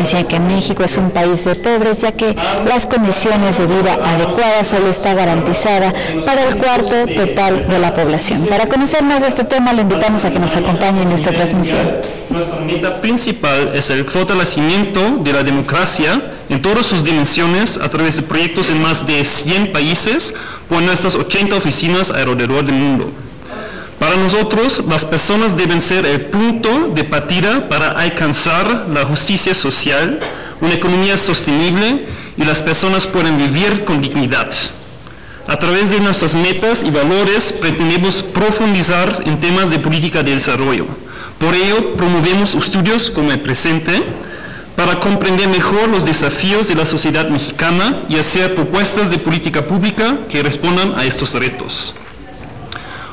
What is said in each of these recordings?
referencia en que México es un país de pobres, ya que las condiciones de vida adecuadas solo está garantizada para el cuarto total de la población. Para conocer más de este tema, le invitamos a que nos acompañe en esta transmisión. Nuestra meta principal es el fortalecimiento de la democracia en todas sus dimensiones a través de proyectos en más de 100 países por nuestras 80 oficinas alrededor del mundo. Para nosotros, las personas deben ser el punto de partida para alcanzar la justicia social, una economía sostenible y las personas pueden vivir con dignidad. A través de nuestras metas y valores pretendemos profundizar en temas de política de desarrollo. Por ello, promovemos estudios como el presente para comprender mejor los desafíos de la sociedad mexicana y hacer propuestas de política pública que respondan a estos retos.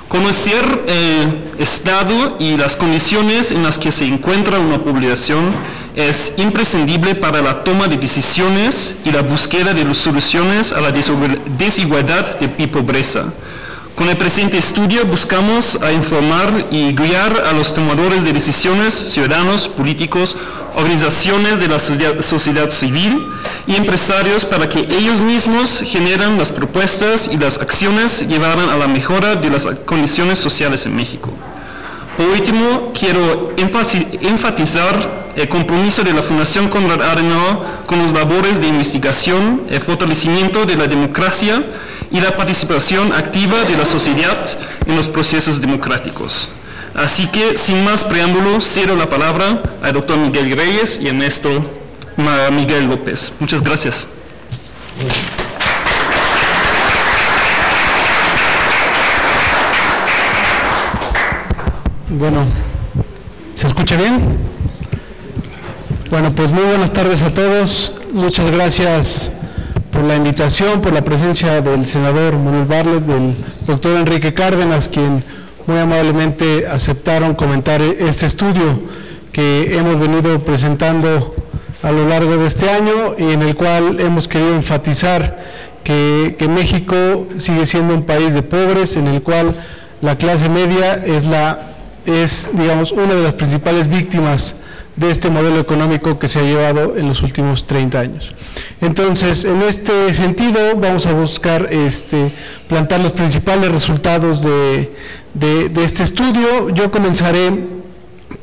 Conocer el estado y las condiciones en las que se encuentra una población es imprescindible para la toma de decisiones y la búsqueda de soluciones a la desigualdad y pobreza. Con el presente estudio buscamos informar y guiar a los tomadores de decisiones, ciudadanos, políticos, organizaciones de la sociedad civil y empresarios para que ellos mismos generen las propuestas y las acciones llevaran a la mejora de las condiciones sociales en México. Por último, quiero enfatizar el compromiso de la Fundación Konrad Adenauer con las labores de investigación, el fortalecimiento de la democracia y la participación activa de la sociedad en los procesos democráticos. Así que, sin más preámbulo, cedo la palabra al doctor Miguel Reyes y al maestro Miguel López. Muchas gracias. Bueno, ¿se escucha bien? Bueno, pues muy buenas tardes a todos. Muchas gracias por la invitación, por la presencia del senador Manuel Bartlett, del doctor Enrique Cárdenas, quien muy amablemente aceptaron comentar este estudio que hemos venido presentando a lo largo de este año y en el cual hemos querido enfatizar que México sigue siendo un país de pobres, en el cual la clase media es, digamos, una de las principales víctimas de este modelo económico que se ha llevado en los últimos 30 años. Entonces, en este sentido, vamos a buscar plantear los principales resultados de este estudio. Yo comenzaré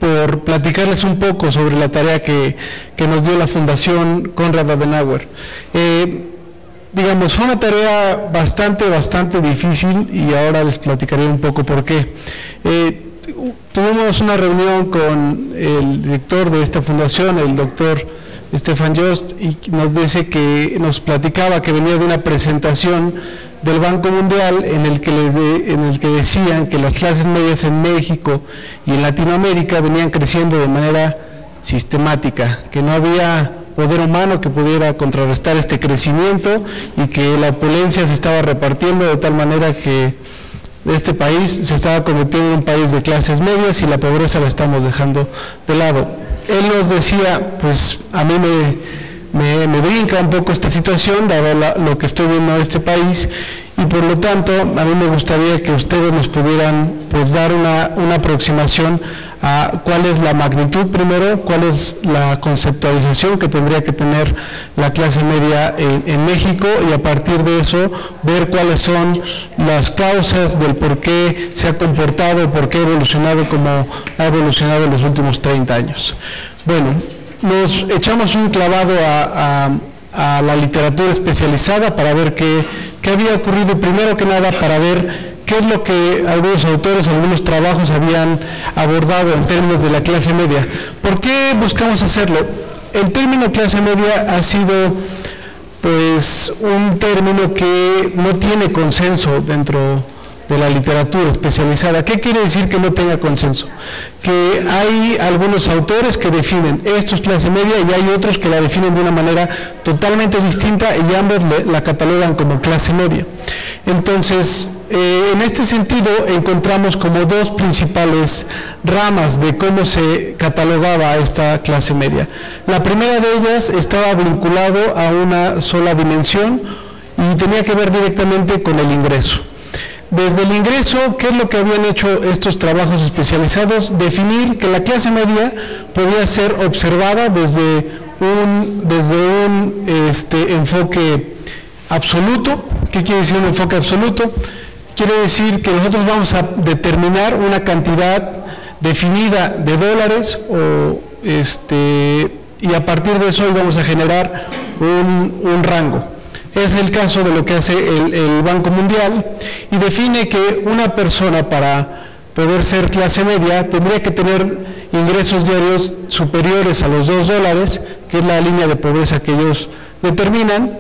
por platicarles un poco sobre la tarea que nos dio la Fundación Konrad Adenauer. Digamos, fue una tarea bastante difícil y ahora les platicaré un poco por qué. Tuvimos una reunión con el director de esta fundación, el doctor Stefan Jost, y nos platicaba que venía de una presentación del Banco Mundial en el que decían que las clases medias en México y en Latinoamérica venían creciendo de manera sistemática, que no había poder humano que pudiera contrarrestar este crecimiento y que la opulencia se estaba repartiendo de tal manera que este país se estaba convirtiendo en un país de clases medias y la pobreza la estamos dejando de lado. Él nos decía, pues a mí me brinca un poco esta situación, dado lo que estoy viendo en este país, y por lo tanto a mí me gustaría que ustedes nos pudieran pues dar una aproximación a cuál es la magnitud primero, cuál es la conceptualización que tendría que tener la clase media en México, y a partir de eso ver cuáles son las causas del por qué se ha comportado, por qué ha evolucionado como ha evolucionado en los últimos 30 años. Bueno, nos echamos un clavado a la literatura especializada para ver qué había ocurrido, primero que nada para ver qué es lo que algunos autores, algunos trabajos habían abordado en términos de la clase media. ¿Por qué buscamos hacerlo? El término clase media ha sido pues un término que no tiene consenso dentro de la literatura especializada. ¿Qué quiere decir que no tenga consenso? Que hay algunos autores que definen esto es clase media y hay otros que la definen de una manera totalmente distinta y ambos la catalogan como clase media. Entonces, en este sentido encontramos como dos principales ramas de cómo se catalogaba esta clase media. La primera de ellas estaba vinculado a una sola dimensión y tenía que ver directamente con el ingreso. Desde el ingreso, ¿qué es lo que habían hecho estos trabajos especializados? Definir que la clase media podía ser observada desde desde un enfoque absoluto. ¿Qué quiere decir un enfoque absoluto? Quiere decir que nosotros vamos a determinar una cantidad definida de dólares y a partir de eso vamos a generar un rango. Es el caso de lo que hace el Banco Mundial, y define que una persona, para poder ser clase media, tendría que tener ingresos diarios superiores a los $2, que es la línea de pobreza que ellos determinan,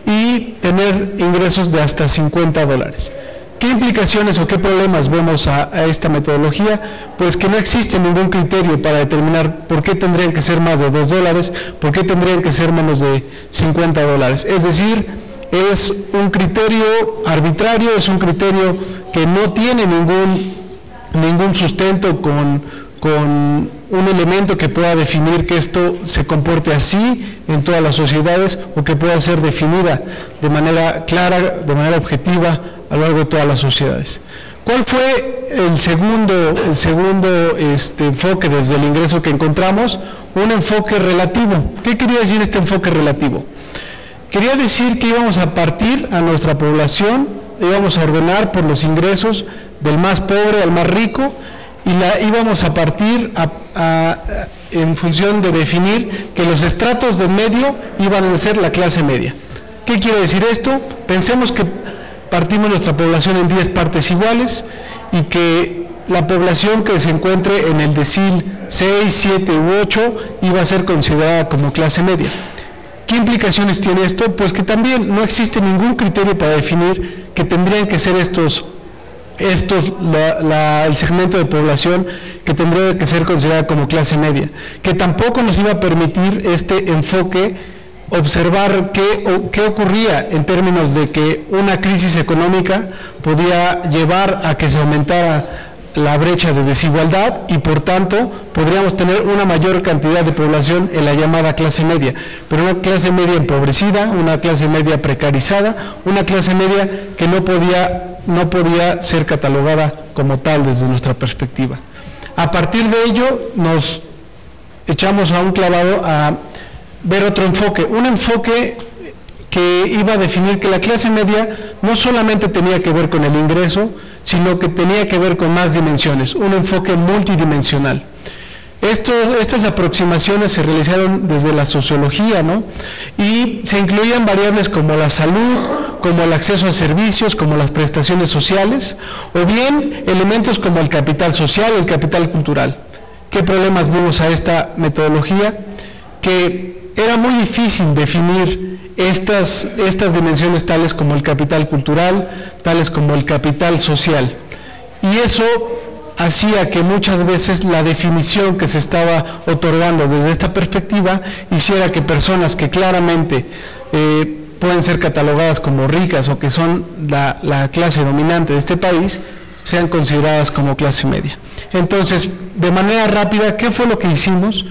y tener ingresos de hasta $50. ¿Qué implicaciones o qué problemas vemos a esta metodología? Pues que no existe ningún criterio para determinar por qué tendrían que ser más de $2, por qué tendrían que ser menos de $50. Es decir, es un criterio arbitrario, es un criterio que no tiene ningún sustento con un elemento que pueda definir que esto se comporte así en todas las sociedades, o que pueda ser definida de manera clara, de manera objetiva a lo largo de todas las sociedades. ¿Cuál fue el segundo enfoque desde el ingreso que encontramos? Un enfoque relativo. ¿Qué quería decir este enfoque relativo? Quería decir que íbamos a partir a nuestra población, íbamos a ordenar por los ingresos del más pobre al más rico, y la íbamos a partir en función de definir que los estratos del medio iban a ser la clase media. ¿Qué quiere decir esto? Pensemos que partimos nuestra población en 10 partes iguales, y que la población que se encuentre en el decil 6, 7 u 8 iba a ser considerada como clase media. ¿Qué implicaciones tiene esto? Pues que también no existe ningún criterio para definir que tendrían que ser el segmento de población que tendría que ser considerada como clase media, que tampoco nos iba a permitir este enfoque observar qué ocurría en términos de que una crisis económica podía llevar a que se aumentara la brecha de desigualdad, y por tanto podríamos tener una mayor cantidad de población en la llamada clase media, pero una clase media empobrecida, una clase media precarizada, una clase media que no podía ser catalogada como tal desde nuestra perspectiva. A partir de ello nos echamos a un clavado a ver otro enfoque, un enfoque que iba a definir que la clase media no solamente tenía que ver con el ingreso, sino que tenía que ver con más dimensiones, un enfoque multidimensional. Estas aproximaciones se realizaron desde la sociología, ¿no? Y se incluían variables como la salud, como el acceso a servicios, como las prestaciones sociales, o bien elementos como el capital social, el capital cultural. ¿Qué problemas vimos a esta metodología? Que era muy difícil definir estas dimensiones tales como el capital cultural, tales como el capital social. Y eso hacía que muchas veces la definición que se estaba otorgando desde esta perspectiva hiciera que personas que claramente pueden ser catalogadas como ricas o que son la clase dominante de este país, sean consideradas como clase media. Entonces, de manera rápida, ¿qué fue lo que hicimos?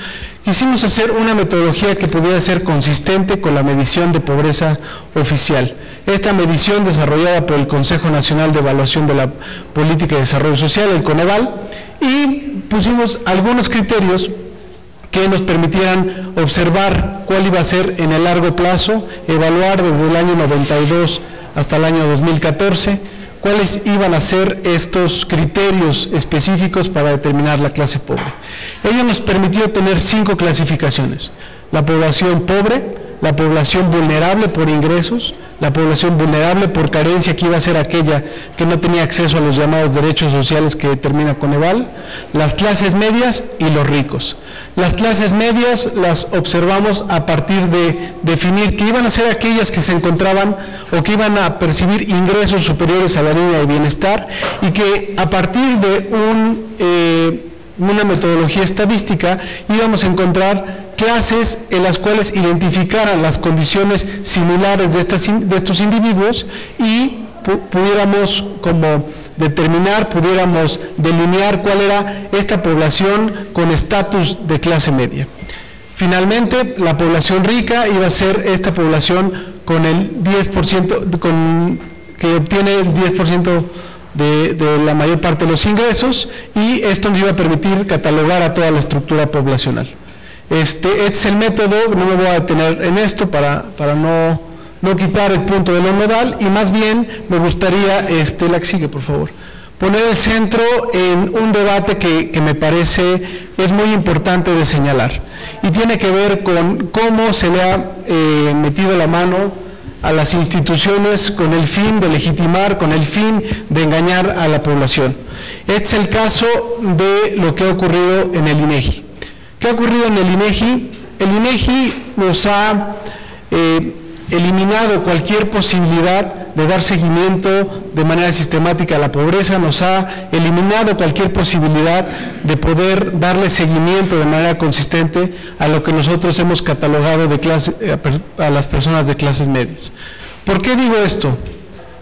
Quisimos hacer una metodología que pudiera ser consistente con la medición de pobreza oficial. Esta medición, desarrollada por el Consejo Nacional de Evaluación de la Política de Desarrollo Social, el Coneval, y pusimos algunos criterios que nos permitieran observar cuál iba a ser en el largo plazo, evaluar desde el año 92 hasta el año 2014, cuáles iban a ser estos criterios específicos para determinar la clase pobre. Ello nos permitió tener 5 clasificaciones: la población pobre, la población vulnerable por ingresos, la población vulnerable por carencia, que iba a ser aquella que no tenía acceso a los llamados derechos sociales que determina Coneval, las clases medias y los ricos. Las clases medias las observamos a partir de definir que iban a ser aquellas que se encontraban o que iban a percibir ingresos superiores a la línea de bienestar, y que a partir de una metodología estadística íbamos a encontrar clases en las cuales identificaran las condiciones similares de estos individuos, y pudiéramos como pudiéramos delinear cuál era esta población con estatus de clase media. Finalmente, la población rica iba a ser esta población con el 10%, que obtiene el 10% de la mayor parte de los ingresos, y esto nos iba a permitir catalogar a toda la estructura poblacional. Este es el método, no me voy a detener en esto para no quitar el punto de lo nodal, y más bien me gustaría, la que sigue, por favor, poner el centro en un debate que me parece es muy importante de señalar, y tiene que ver con cómo se le ha metido la mano a las instituciones con el fin de legitimar, con el fin de engañar a la población. Este es el caso de lo que ha ocurrido en el INEGI. ¿Qué ha ocurrido en el INEGI? El INEGI nos ha eliminado cualquier posibilidad de dar seguimiento de manera sistemática a la pobreza, nos ha eliminado cualquier posibilidad de poder darle seguimiento de manera consistente a lo que nosotros hemos catalogado de a las personas de clases medias. ¿Por qué digo esto?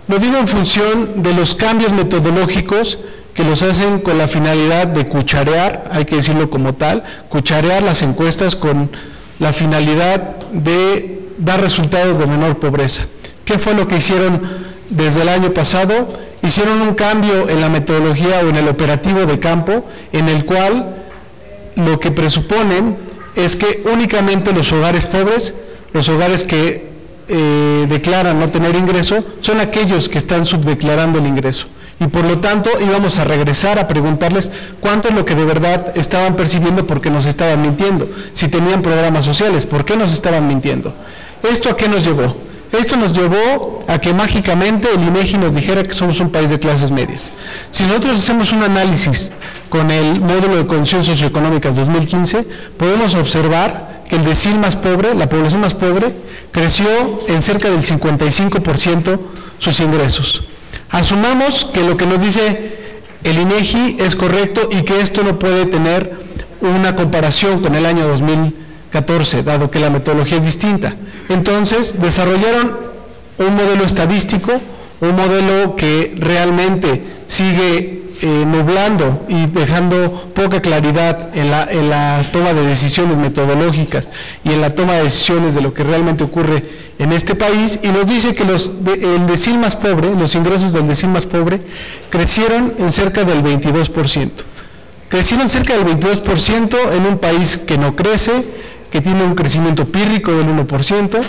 Lo digo en función de los cambios metodológicos que los hacen con la finalidad de cucharear, hay que decirlo como tal, cucharear las encuestas con la finalidad de dar resultados de menor pobreza. ¿Qué fue lo que hicieron desde el año pasado? Hicieron un cambio en la metodología o en el operativo de campo, en el cual lo que presuponen es que únicamente los hogares pobres, los hogares que declaran no tener ingreso, son aquellos que están subdeclarando el ingreso. Y por lo tanto íbamos a regresar a preguntarles cuánto es lo que de verdad estaban percibiendo, porque nos estaban mintiendo. Si tenían programas sociales, ¿por qué nos estaban mintiendo? ¿Esto a qué nos llevó? Esto nos llevó a que mágicamente el INEGI nos dijera que somos un país de clases medias. Si nosotros hacemos un análisis con el módulo de condiciones socioeconómicas 2015, podemos observar que el decil más pobre, la población más pobre, creció en cerca del 55% sus ingresos. Asumamos que lo que nos dice el INEGI es correcto y que esto no puede tener una comparación con el año 2014, dado que la metodología es distinta. Entonces, desarrollaron un modelo estadístico, un modelo que realmente sigue nublando y dejando poca claridad en la toma de decisiones metodológicas y en la toma de decisiones de lo que realmente ocurre en este país, y nos dice que el decil más pobre, los ingresos del decil más pobre, crecieron en cerca del 22%. Crecieron cerca del 22% en un país que no crece, que tiene un crecimiento pírrico del 1%.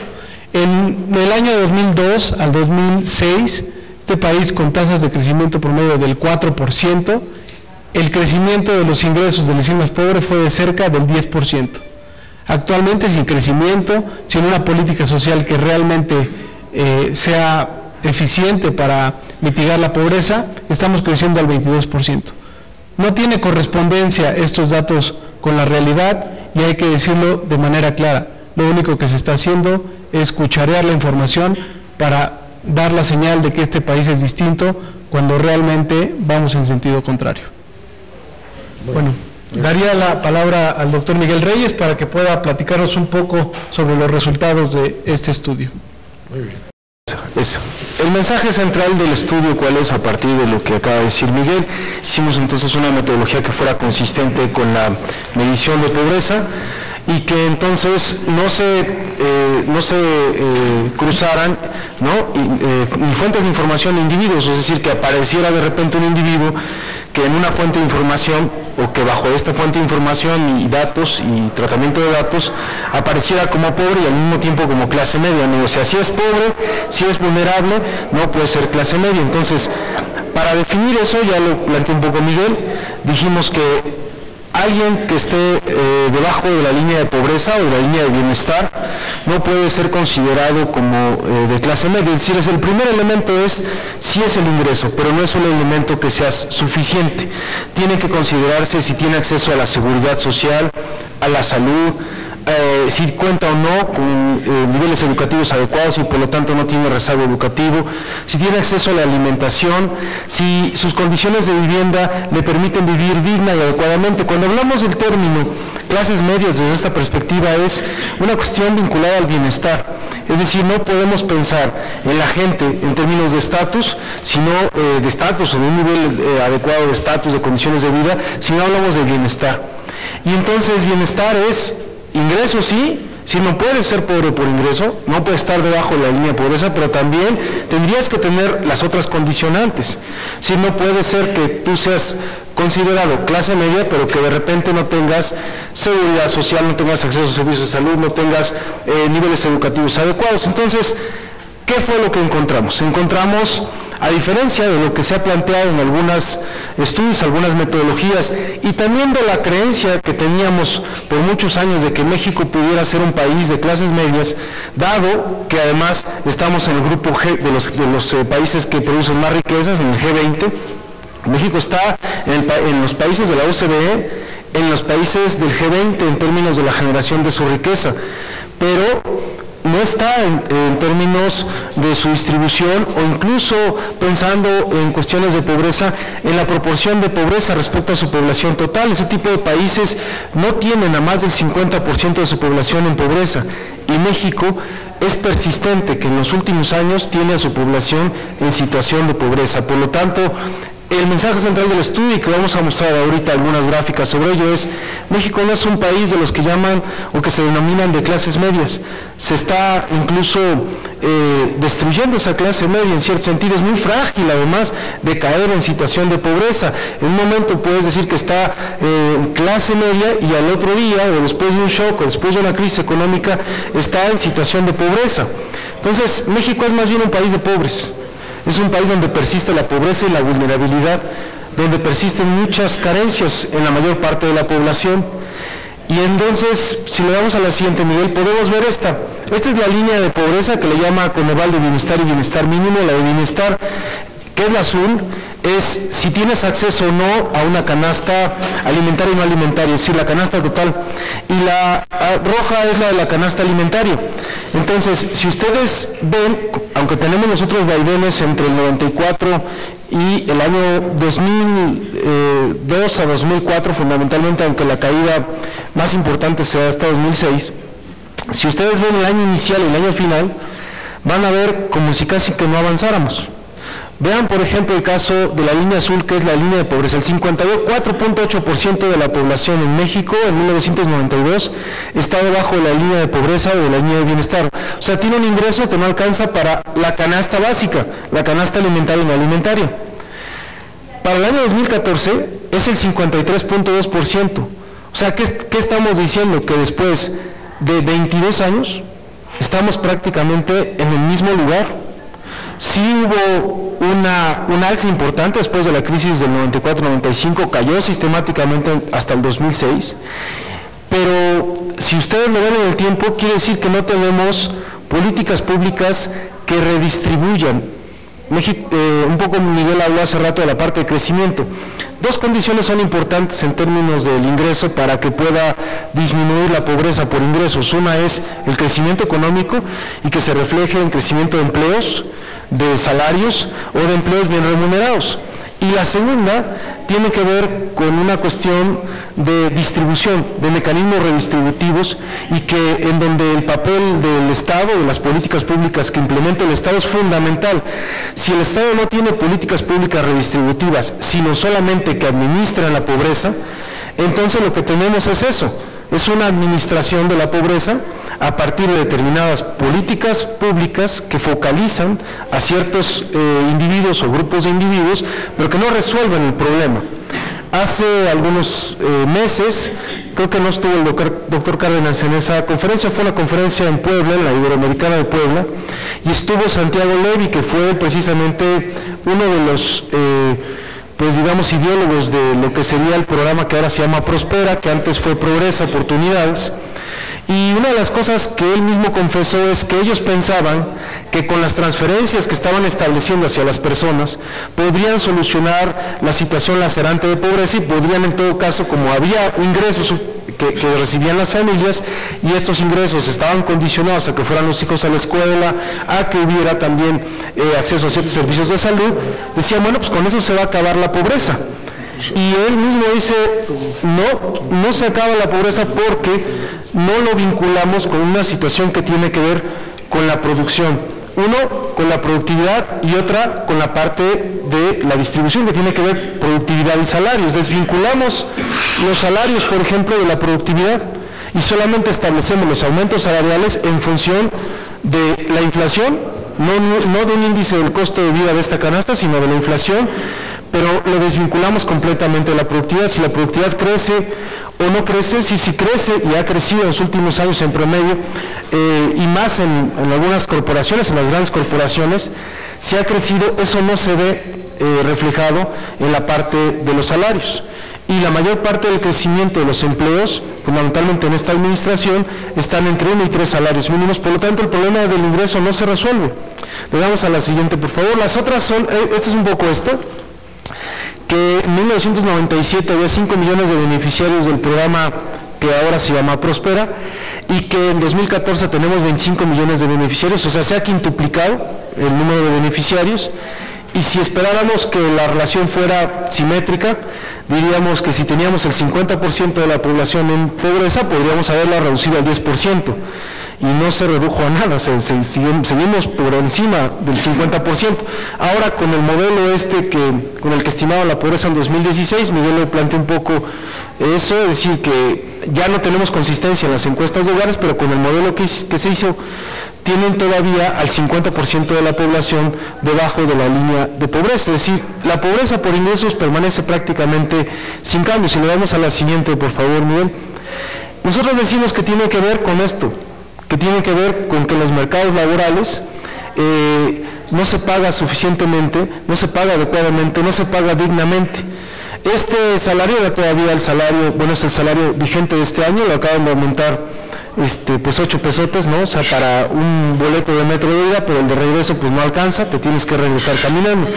En el año 2002 al 2006, este país con tasas de crecimiento promedio del 4%, el crecimiento de los ingresos del decil más pobre fue de cerca del 10%. Actualmente, sin crecimiento, sin una política social que realmente sea eficiente para mitigar la pobreza, estamos creciendo al 22%. No tiene correspondencia estos datos con la realidad, y hay que decirlo de manera clara. Lo único que se está haciendo es cucharear la información para dar la señal de que este país es distinto, cuando realmente vamos en sentido contrario. Bueno, daría la palabra al doctor Miguel Reyes para que pueda platicarnos un poco sobre los resultados de este estudio. Muy bien. El mensaje central del estudio, ¿cuál es? A partir de lo que acaba de decir Miguel, hicimos entonces una metodología que fuera consistente con la medición de pobreza y que entonces no se cruzaran, ¿no? Ni fuentes de información de individuos, es decir, que apareciera de repente un individuo que en una fuente de información, o que bajo esta fuente de información y datos y tratamiento de datos apareciera como pobre y al mismo tiempo como clase media, ¿no? O sea, si es pobre, si es vulnerable, no puede ser clase media. Entonces, para definir eso, ya lo planteó un poco Miguel, dijimos que alguien que esté debajo de la línea de pobreza o de la línea de bienestar no puede ser considerado como de clase media. Es decir, el primer elemento es sí es el ingreso, pero no es un elemento que sea suficiente. Tiene que considerarse si tiene acceso a la seguridad social, a la salud, si cuenta o no con niveles educativos adecuados y por lo tanto no tiene rezago educativo, si tiene acceso a la alimentación, si sus condiciones de vivienda le permiten vivir digna y adecuadamente. Cuando hablamos del término clases medias desde esta perspectiva es una cuestión vinculada al bienestar, es decir, no podemos pensar en la gente en términos de estatus, sino de estatus o de un nivel adecuado de estatus, de condiciones de vida, si no hablamos de bienestar. Y entonces bienestar es ingreso, sí, si no puedes ser pobre por ingreso, no puedes estar debajo de la línea de pobreza, pero también tendrías que tener las otras condicionantes. Si no puede ser que tú seas considerado clase media, pero que de repente no tengas seguridad social, no tengas acceso a servicios de salud, no tengas niveles educativos adecuados. Entonces, ¿qué fue lo que encontramos? Encontramos, a diferencia de lo que se ha planteado en algunos estudios, algunas metodologías, y también de la creencia que teníamos por muchos años de que México pudiera ser un país de clases medias, dado que además estamos en el grupo G de los países que producen más riquezas, en el G20, México está en los países de la OCDE, en los países del G20 en términos de la generación de su riqueza, pero no está en términos de su distribución, o incluso pensando en cuestiones de pobreza, en la proporción de pobreza respecto a su población total. Ese tipo de países no tienen a más del 50% de su población en pobreza, y México es persistente que en los últimos años tiene a su población en situación de pobreza. Por lo tanto, el mensaje central del estudio, y que vamos a mostrar ahorita algunas gráficas sobre ello, es: México no es un país de los que llaman o que se denominan de clases medias. Se está incluso destruyendo esa clase media en cierto sentido. Es muy frágil, además, de caer en situación de pobreza. En un momento puedes decir que está en clase media, y al otro día, o después de un shock, o después de una crisis económica, está en situación de pobreza. Entonces, México es más bien un país de pobres. Es un país donde persiste la pobreza y la vulnerabilidad, donde persisten muchas carencias en la mayor parte de la población. Y entonces, si le damos a la siguiente, Miguel, podemos ver esta. Esta es la línea de pobreza que le llama Coneval de bienestar y bienestar mínimo. La de bienestar, que es la azul, es si tienes acceso o no a una canasta alimentaria y no alimentaria, es decir, la canasta total. Y la roja es la de la canasta alimentaria. Entonces, si ustedes ven, aunque tenemos nosotros vaivenes entre el 94 y el año 2002 a 2004, fundamentalmente, aunque la caída más importante sea hasta 2006, si ustedes ven el año inicial y el año final, van a ver como si casi que no avanzáramos. Vean, por ejemplo, el caso de la línea azul, que es la línea de pobreza. El 54.8% de la población en México en 1992 está debajo de la línea de pobreza o de la línea de bienestar. O sea, tiene un ingreso que no alcanza para la canasta básica, la canasta alimentaria y no alimentaria. Para el año 2014 es el 53.2%. O sea, ¿qué estamos diciendo? Que después de 22 años estamos prácticamente en el mismo lugar. Sí hubo un alza importante después de la crisis del 94-95, cayó sistemáticamente hasta el 2006, pero si ustedes lo ven en el tiempo, quiere decir que no tenemos políticas públicas que redistribuyan. Un poco Miguel habló hace rato de la parte de crecimiento. Dos condiciones son importantes en términos del ingreso para que pueda disminuir la pobreza por ingresos. Una es el crecimiento económico, y que se refleje en crecimiento de empleos, de salarios o de empleos bien remunerados. Y la segunda tiene que ver con una cuestión de distribución, de mecanismos redistributivos, y que en donde el papel del Estado, de las políticas públicas que implementa el Estado, es fundamental. Si el Estado no tiene políticas públicas redistributivas, sino solamente que administran la pobreza, entonces lo que tenemos es eso, es una administración de la pobreza a partir de determinadas políticas públicas que focalizan a ciertos individuos o grupos de individuos, pero que no resuelven el problema. Hace algunos meses, creo que no estuvo el doctor Cárdenas en esa conferencia, fue una conferencia en Puebla, en la Iberoamericana de Puebla, y estuvo Santiago Levy, que fue precisamente uno de los pues digamos ideólogos de lo que sería el programa que ahora se llama Prospera, que antes fue Progresa Oportunidades. Y una de las cosas que él mismo confesó es que ellos pensaban que con las transferencias que estaban estableciendo hacia las personas podrían solucionar la situación lacerante de pobreza, y podrían, en todo caso, como había ingresos que recibían las familias, y estos ingresos estaban condicionados a que fueran los hijos a la escuela, a que hubiera también acceso a ciertos servicios de salud, decían, bueno, pues con eso se va a acabar la pobreza. Y él mismo dice, no se acaba la pobreza porque no lo vinculamos con una situación que tiene que ver con la producción. Uno, con la productividad, y otra, con la parte de la distribución, que tiene que ver productividad y salarios. Desvinculamos los salarios, por ejemplo, de la productividad, y solamente establecemos los aumentos salariales en función de la inflación, no de un índice del costo de vida de esta canasta, sino de la inflación, pero lo desvinculamos completamente de la productividad. Si la productividad crece o no crece, si crece y ha crecido en los últimos años en promedio, y más en algunas corporaciones, en las grandes corporaciones, si ha crecido, eso no se ve reflejado en la parte de los salarios. Y la mayor parte del crecimiento de los empleos, fundamentalmente en esta administración, están entre 1 y 3 salarios mínimos, por lo tanto el problema del ingreso no se resuelve. Le damos a la siguiente, por favor. Las otras son, este es un poco esto, que en 1997 había 5 millones de beneficiarios del programa que ahora se llama Prospera, y que en 2014 tenemos 25 millones de beneficiarios, o sea, se ha quintuplicado el número de beneficiarios. Y si esperáramos que la relación fuera simétrica, diríamos que si teníamos el 50% de la población en pobreza, podríamos haberla reducido al 10%, y no se redujo a nada, seguimos por encima del 50%. Ahora, con el modelo con el que estimaban la pobreza en 2016, Miguel le planteó un poco eso, es decir, que ya no tenemos consistencia en las encuestas de hogares, pero con el modelo que se hizo, tienen todavía al 50% de la población debajo de la línea de pobreza, es decir, la pobreza por ingresos permanece prácticamente sin cambio. Si le damos a la siguiente, por favor, Miguel. Nosotros decimos que tiene que ver con esto, que tiene que ver con que los mercados laborales no se paga suficientemente, no se paga adecuadamente, no se paga dignamente. Este salario era todavía el salario, bueno, es el salario vigente de este año, lo acaban de aumentar pues 8 pesotes, ¿no? O sea, para un boleto de metro de ida, pero el de regreso pues no alcanza, te tienes que regresar caminando.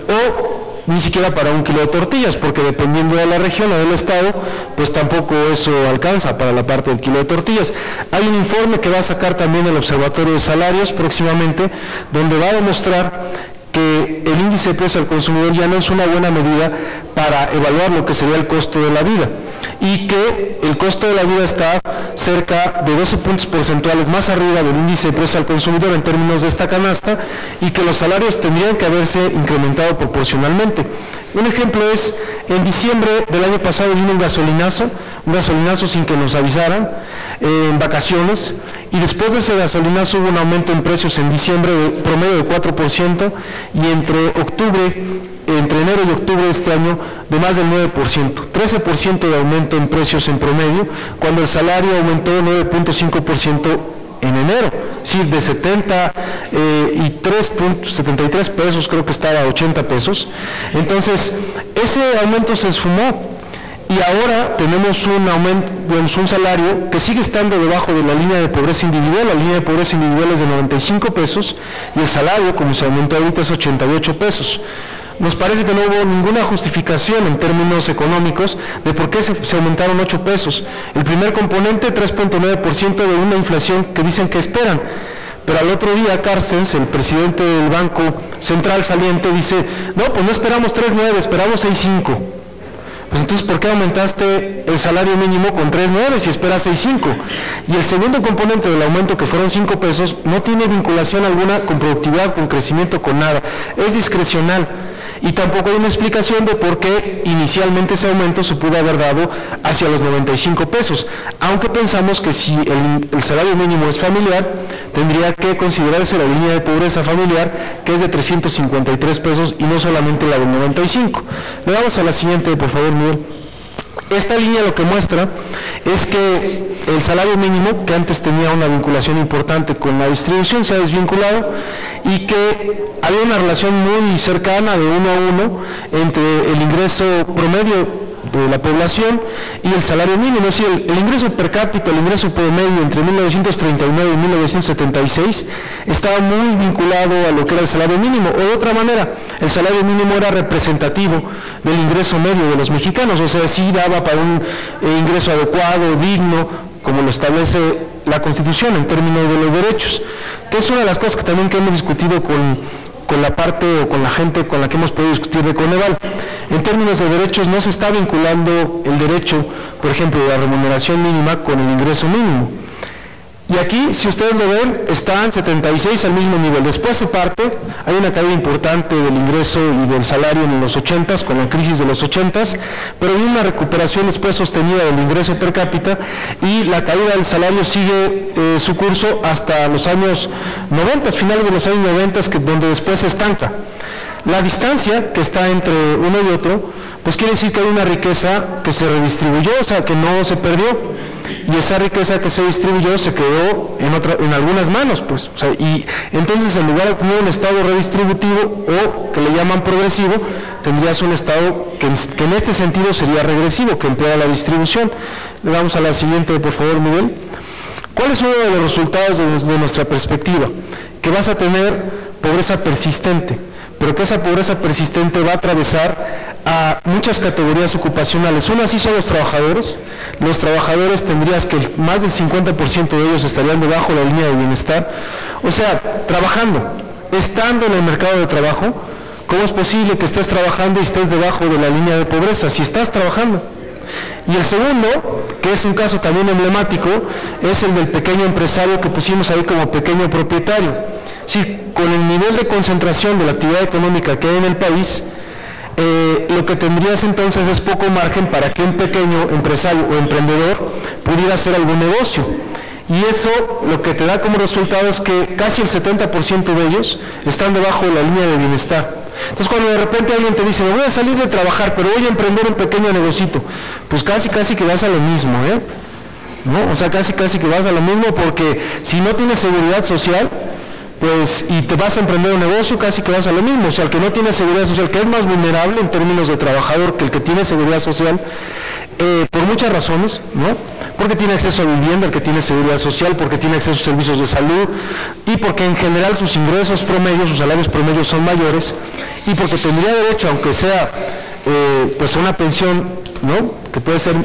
O ni siquiera para 1 kilo de tortillas, porque dependiendo de la región o del estado, pues tampoco eso alcanza para la parte del kilo de tortillas. Hay un informe que va a sacar también el Observatorio de Salarios próximamente, donde va a demostrar que el índice de precio al consumidor ya no es una buena medida para evaluar lo que sería el costo de la vida, y que el costo de la vida está cerca de 12 puntos porcentuales más arriba del índice de precio al consumidor en términos de esta canasta, y que los salarios tendrían que haberse incrementado proporcionalmente. Un ejemplo es, en diciembre del año pasado vino un gasolinazo sin que nos avisaran, en vacaciones, y después de ese gasolinazo hubo un aumento en precios en diciembre de promedio de 4%, y entre enero y octubre de este año de más del 9%, 13% de aumento en precios en promedio, cuando el salario aumentó 9.5% en enero, sí, de 73 pesos, creo que estaba a 80 pesos. Entonces, ese aumento se esfumó, y ahora tenemos un aumento, un salario que sigue estando debajo de la línea de pobreza individual. La línea de pobreza individual es de 95 pesos, y el salario, como se aumentó ahorita, es 88 pesos. Nos parece que no hubo ninguna justificación en términos económicos de por qué se aumentaron 8 pesos. El primer componente, 3.9% de una inflación que dicen que esperan. Pero al otro día, Carstens, el presidente del Banco Central saliente, dice, no, pues no esperamos 3.9, esperamos 6.5. Pues entonces, ¿por qué aumentaste el salario mínimo con 3.9 si esperas 6.5? Y el segundo componente del aumento, que fueron 5 pesos, no tiene vinculación alguna con productividad, con crecimiento, con nada. Es discrecional. Y tampoco hay una explicación de por qué inicialmente ese aumento se pudo haber dado hacia los 95 pesos, aunque pensamos que si el salario mínimo es familiar, tendría que considerarse la línea de pobreza familiar, que es de 353 pesos y no solamente la del 95. Le damos a la siguiente, por favor, Miguel. Esta línea lo que muestra es que el salario mínimo, que antes tenía una vinculación importante con la distribución, se ha desvinculado, y que había una relación muy cercana de 1 a 1 entre el ingreso promedio de la población y el salario mínimo. Es decir, el ingreso per cápita, el ingreso promedio entre 1939 y 1976 estaba muy vinculado a lo que era el salario mínimo, o de otra manera, el salario mínimo era representativo del ingreso medio de los mexicanos, o sea, sí daba para un ingreso adecuado, digno, como lo establece la Constitución en términos de los derechos, que es una de las cosas que también hemos discutido con la parte o con la gente con la que hemos podido discutir de Coneval. En términos de derechos no se está vinculando el derecho, por ejemplo, de la remuneración mínima con el ingreso mínimo. Y aquí, si ustedes lo ven, están 76 al mismo nivel. Después se parte, hay una caída importante del ingreso y del salario en los 80s, con la crisis de los 80s, pero hay una recuperación después sostenida del ingreso per cápita, y la caída del salario sigue su curso hasta los años 90, finales de los años 90, donde después se estanca. La distancia que está entre uno y otro, pues quiere decir que hay una riqueza que se redistribuyó, o sea, que no se perdió. Y esa riqueza que se distribuyó se quedó en algunas manos, pues. O sea, y entonces, en lugar de tener un Estado redistributivo o que le llaman progresivo, tendrías un Estado que en este sentido sería regresivo, que empeora la distribución. Le damos a la siguiente, por favor, Miguel. ¿Cuál es uno de los resultados de nuestra perspectiva? Que vas a tener pobreza persistente, pero que esa pobreza persistente va a atravesar a muchas categorías ocupacionales. Una sí son los trabajadores. Los trabajadores tendrías que más del 50% de ellos estarían debajo de la línea de bienestar. O sea, trabajando, estando en el mercado de trabajo, ¿cómo es posible que estés trabajando y estés debajo de la línea de pobreza? Si estás trabajando. Y el segundo, que es un caso también emblemático, es el del pequeño empresario que pusimos ahí como pequeño propietario. Sí, con el nivel de concentración de la actividad económica que hay en el país, lo que tendrías entonces es poco margen para que un pequeño empresario o emprendedor pudiera hacer algún negocio. Y eso lo que te da como resultado es que casi el 70% de ellos están debajo de la línea de bienestar. Entonces, cuando de repente alguien te dice, me voy a salir de trabajar, pero voy a emprender un pequeño negocito, pues casi que vas a lo mismo, ¿no? O sea, casi que vas a lo mismo, porque si no tienes seguridad social, pues, y te vas a emprender un negocio, casi que vas a lo mismo. O sea, el que no tiene seguridad social, que es más vulnerable en términos de trabajador que el que tiene seguridad social, por muchas razones, ¿no? Porque tiene acceso a vivienda, el que tiene seguridad social, porque tiene acceso a servicios de salud, y porque en general sus ingresos promedios, sus salarios promedios son mayores, y porque tendría derecho, aunque sea pues a una pensión, ¿no?, que puede ser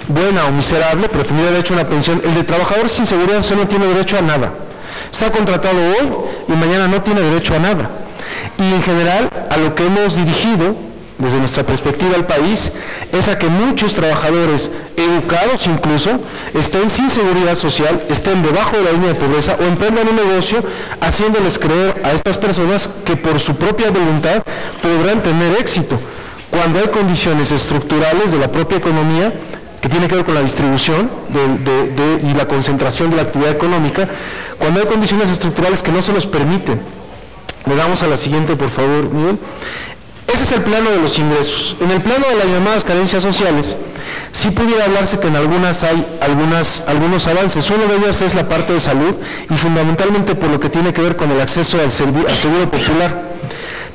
buena o miserable, pero tendría derecho a una pensión. El de trabajador sin seguridad social no tiene derecho a nada. Está contratado hoy y mañana no tiene derecho a nada. Y en general, a lo que hemos dirigido, desde nuestra perspectiva al país, es a que muchos trabajadores, educados incluso, estén sin seguridad social, estén debajo de la línea de pobreza o emprendan un negocio, haciéndoles creer a estas personas que por su propia voluntad podrán tener éxito, cuando hay condiciones estructurales de la propia economía que tiene que ver con la distribución y la concentración de la actividad económica, cuando hay condiciones estructurales que no se los permiten. Le damos a la siguiente, por favor, Miguel. Ese es el plano de los ingresos. En el plano de las llamadas carencias sociales, sí pudiera hablarse que en algunas hay algunos avances. Uno de ellos es la parte de salud, y fundamentalmente por lo que tiene que ver con el acceso al seguro popular.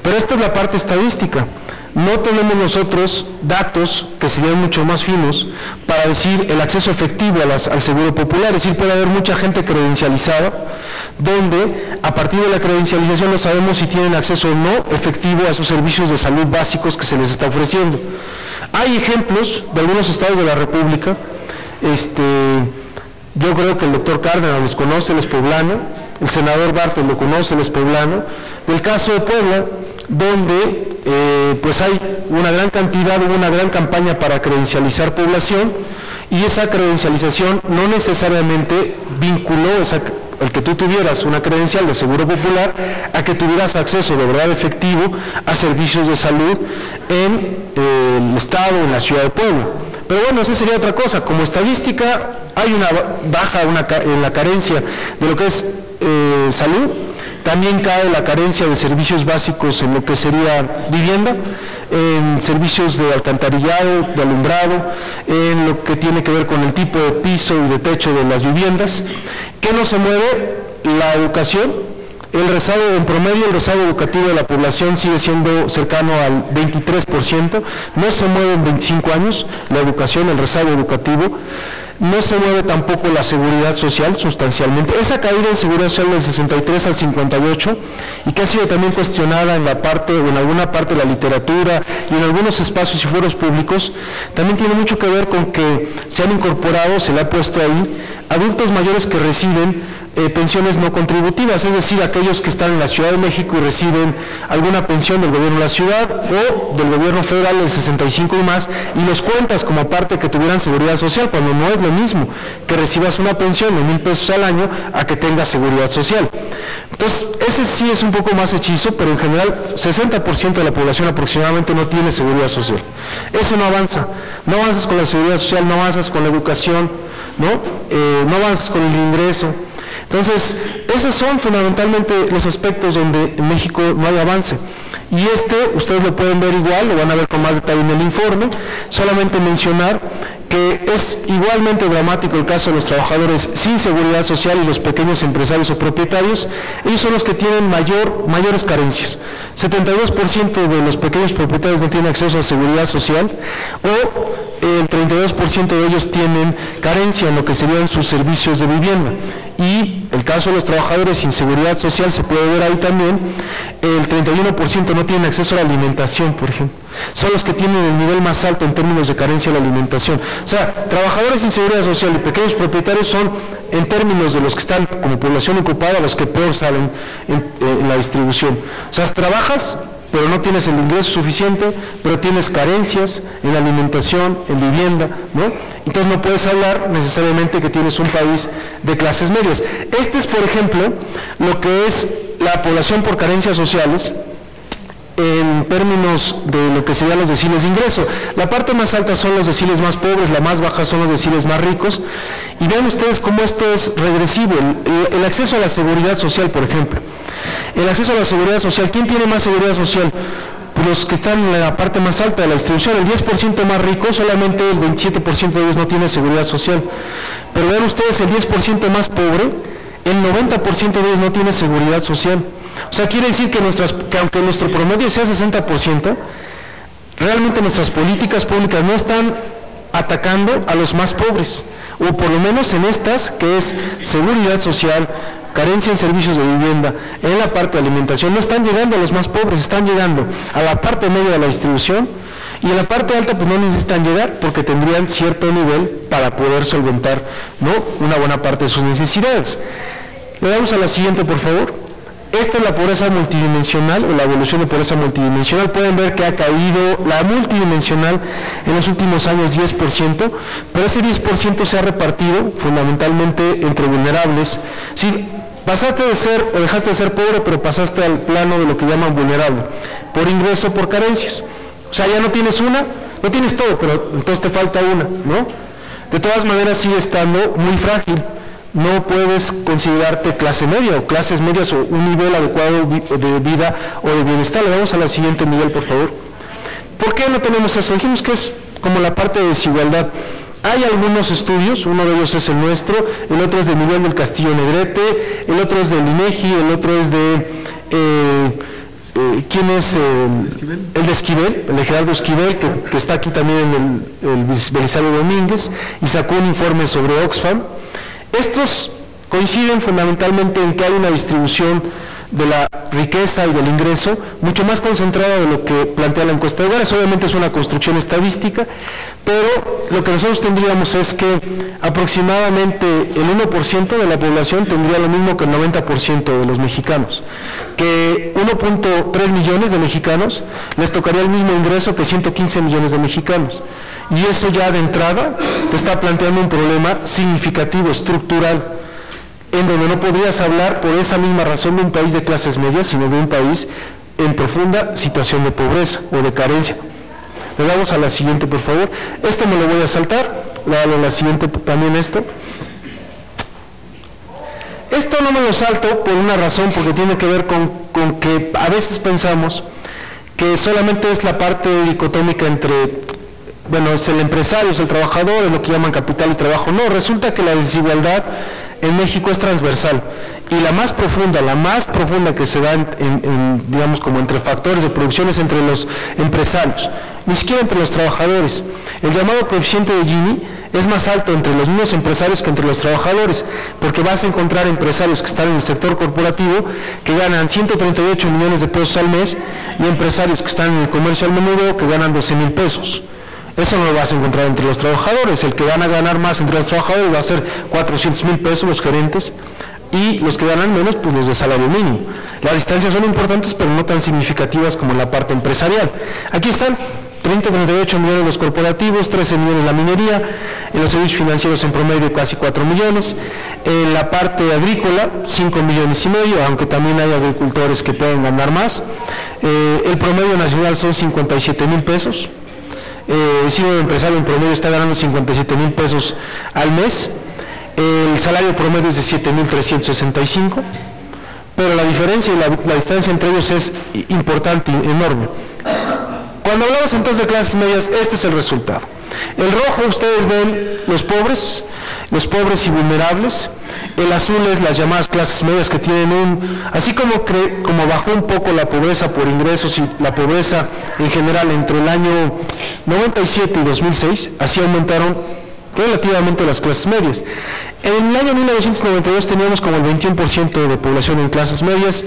Pero esta es la parte estadística. No tenemos nosotros datos que serían mucho más finos para decir el acceso efectivo al seguro popular. Es decir, puede haber mucha gente credencializada, donde a partir de la credencialización no sabemos si tienen acceso o no efectivo a esos servicios de salud básicos que se les está ofreciendo. Hay ejemplos de algunos estados de la República. Yo creo que el doctor Cárdenas los conoce, él es poblano, el senador Bartos lo conoce, él es poblano. Del caso de Puebla, donde pues hay una gran cantidad, hubo una gran campaña para credencializar población, y esa credencialización no necesariamente vinculó el que tú tuvieras una credencial de seguro popular a que tuvieras acceso de verdad efectivo a servicios de salud en el estado, en la ciudad de Puebla. Pero bueno, esa sería otra cosa. Como estadística, hay una baja en la carencia de lo que es salud. También cae la carencia de servicios básicos en lo que sería vivienda, en servicios de alcantarillado, de alumbrado, en lo que tiene que ver con el tipo de piso y de techo de las viviendas. ¿Qué no se mueve? La educación. En promedio el rezago educativo de la población sigue siendo cercano al 23%, no se mueve en 25 años la educación, el rezago educativo. No se mueve tampoco la seguridad social sustancialmente. Esa caída en seguridad social del 63 al 58, y que ha sido también cuestionada en alguna parte de la literatura y en algunos espacios y foros públicos, también tiene mucho que ver con que se han incorporado, se le ha puesto ahí, adultos mayores que reciben pensiones no contributivas, es decir, aquellos que están en la Ciudad de México y reciben alguna pensión del gobierno de la ciudad o del gobierno federal del 65 y más, y los cuentas como parte que tuvieran seguridad social, cuando no es lo mismo que recibas una pensión de 1,000 pesos al año a que tengas seguridad social. Entonces, ese sí es un poco más hechizo, pero en general 60% de la población aproximadamente no tiene seguridad social. Ese no avanza. No avanzas con la seguridad social, no avanzas con la educación, no avanzas con el ingreso. Entonces, esos son fundamentalmente los aspectos donde en México no hay avance. Y ustedes lo pueden ver igual, lo van a ver con más detalle en el informe. Solamente mencionar que es igualmente dramático el caso de los trabajadores sin seguridad social y los pequeños empresarios o propietarios. Ellos son los que tienen mayores carencias. 72% de los pequeños propietarios no tienen acceso a seguridad social, o el 32% de ellos tienen carencia en lo que serían sus servicios de vivienda. Y el caso de los trabajadores sin seguridad social se puede ver ahí también. El 31% no tienen acceso a la alimentación, por ejemplo. Son los que tienen el nivel más alto en términos de carencia de la alimentación. O sea, trabajadores sin seguridad social y pequeños propietarios son, en términos de los que están como población ocupada, los que peor salen en la distribución. O sea, trabajas, pero no tienes el ingreso suficiente, pero tienes carencias en la alimentación, en vivienda, ¿no? Entonces no puedes hablar necesariamente que tienes un país de clases medias. Este es, por ejemplo, lo que es la población por carencias sociales en términos de lo que serían los deciles de ingreso. La parte más alta son los deciles más pobres, la más baja son los deciles más ricos, y vean ustedes cómo esto es regresivo. El acceso a la seguridad social, por ejemplo. El acceso a la seguridad social, ¿quién tiene más seguridad social? Los que están en la parte más alta de la distribución. El 10% más rico, solamente el 27% de ellos no tiene seguridad social. Pero vean ustedes, el 10% más pobre, el 90% de ellos no tiene seguridad social. O sea, quiere decir que aunque nuestro promedio sea 60%, realmente nuestras políticas públicas no están atacando a los más pobres, o por lo menos en estas, que es seguridad social, carencia en servicios de vivienda, en la parte de alimentación, no están llegando a los más pobres, están llegando a la parte media de la distribución, y en la parte alta pues no necesitan llegar porque tendrían cierto nivel para poder solventar, ¿no?, una buena parte de sus necesidades. Le damos a la siguiente, por favor. Esta es la pobreza multidimensional, o la evolución de pobreza multidimensional. Pueden ver que ha caído la multidimensional en los últimos años 10%, pero ese 10% se ha repartido fundamentalmente entre vulnerables. Sí, pasaste de ser o dejaste de ser pobre, pero pasaste al plano de lo que llaman vulnerable, por ingreso, por carencias. O sea, ya no tienes no tienes todo, pero entonces te falta una, ¿no? De todas maneras sigue estando muy frágil. No puedes considerarte clase media o clases medias o un nivel adecuado de vida o de bienestar. Le damos a la siguiente, Miguel, por favor. ¿Por qué no tenemos eso? Dijimos que es como la parte de desigualdad. Hay algunos estudios, uno de ellos es el nuestro, el otro es de Miguel del Castillo Negrete, el otro es del INEGI, el otro es de... ¿quién es? El de Esquivel, el de Gerardo Esquivel, que está aquí también el Belisario Domínguez, y sacó un informe sobre Oxfam. Estos coinciden fundamentalmente en que hay una distribución de la riqueza y del ingreso mucho más concentrada de lo que plantea la encuesta de hogares. Obviamente es una construcción estadística, pero lo que nosotros tendríamos es que aproximadamente el 1% de la población tendría lo mismo que el 90% de los mexicanos, que 1.3 millones de mexicanos les tocaría el mismo ingreso que 115 millones de mexicanos. Y eso ya de entrada te está planteando un problema significativo, estructural, en donde no podrías hablar por esa misma razón de un país de clases medias, sino de un país en profunda situación de pobreza o de carencia. Le damos a la siguiente, por favor. Esto me lo voy a saltar, dale a la siguiente también esto. Esto no me lo salto por una razón, porque tiene que ver con que a veces pensamos que solamente es la parte dicotómica entre... bueno, es el empresario, es el trabajador, es lo que llaman capital y trabajo. No, resulta que la desigualdad en México es transversal, y la más profunda que se da digamos, como entre factores de producción es entre los empresarios, ni siquiera entre los trabajadores. El llamado coeficiente de Gini es más alto entre los mismos empresarios que entre los trabajadores, porque vas a encontrar empresarios que están en el sector corporativo que ganan 138 millones de pesos al mes, y empresarios que están en el comercio al menudeo que ganan 12,000 pesos. Eso no lo vas a encontrar entre los trabajadores. El que van a ganar más entre los trabajadores va a ser 400,000 pesos los gerentes, y los que ganan menos, pues los de salario mínimo. Las distancias son importantes, pero no tan significativas como en la parte empresarial. Aquí están 38 millones los corporativos, 13 millones la minería, en los servicios financieros en promedio casi 4 millones, en la parte agrícola 5,5 millones, aunque también hay agricultores que pueden ganar más. El promedio nacional son 57,000 pesos. Si un empresario en promedio está ganando 57,000 pesos al mes, el salario promedio es de 7,365, pero la diferencia y la distancia entre ellos es importante, enorme. Cuando hablamos entonces de clases medias, este es el resultado. El rojo, ustedes ven los pobres y vulnerables. El azul es las llamadas clases medias que tienen así como bajó un poco la pobreza por ingresos y la pobreza en general entre el año 97 y 2006, así aumentaron relativamente las clases medias. En el año 1992 teníamos como el 21% de población en clases medias,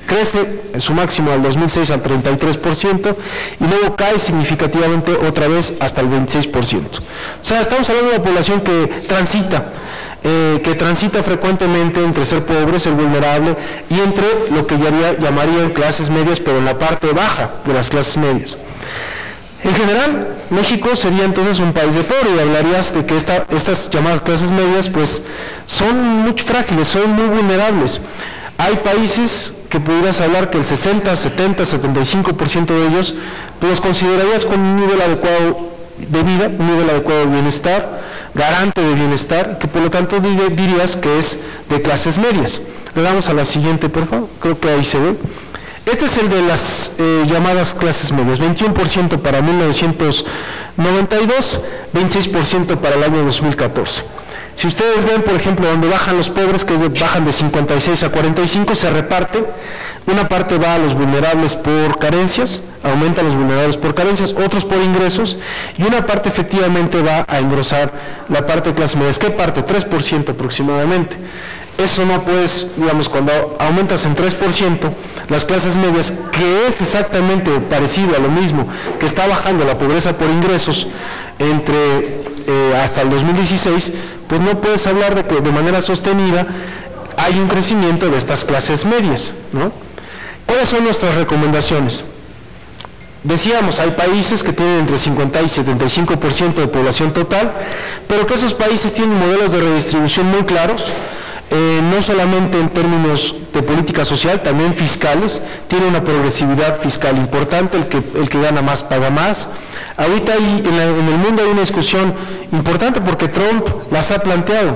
crece en su máximo al 2006 al 33% y luego cae significativamente otra vez hasta el 26%. O sea, estamos hablando de una población que transita frecuentemente entre ser pobre, ser vulnerable y entre lo que llamarían clases medias, pero en la parte baja de las clases medias. En general, México sería entonces un país de pobre y hablarías de que estas llamadas clases medias pues son muy frágiles, son muy vulnerables. Hay países que pudieras hablar que el 60, 70, 75% de ellos pues los considerarías con un nivel adecuado de vida, un nivel adecuado de bienestar, garante de bienestar, que por lo tanto dirías que es de clases medias. Le damos a la siguiente, por favor, creo que ahí se ve. Este es el de las llamadas clases medias, 21% para 1992, 26% para el año 2014. Si ustedes ven, por ejemplo, donde bajan los pobres, que bajan de 56 a 45, se reparte. Una parte va a los vulnerables por carencias, aumentan los vulnerables por carencias, otros por ingresos, y una parte efectivamente va a engrosar la parte de clases medias. ¿Qué parte? 3% aproximadamente. Eso no puedes, digamos, cuando aumentas en 3% las clases medias, que es exactamente parecido a lo mismo que está bajando la pobreza por ingresos hasta el 2016, pues no puedes hablar de que de manera sostenida hay un crecimiento de estas clases medias, ¿no? ¿Cuáles son nuestras recomendaciones? Decíamos, hay países que tienen entre 50 y 75% de población total, pero que esos países tienen modelos de redistribución muy claros, no solamente en términos de política social, también fiscales, tiene una progresividad fiscal importante, el que gana más paga más. Ahorita en el mundo hay una discusión importante porque Trump las ha planteado.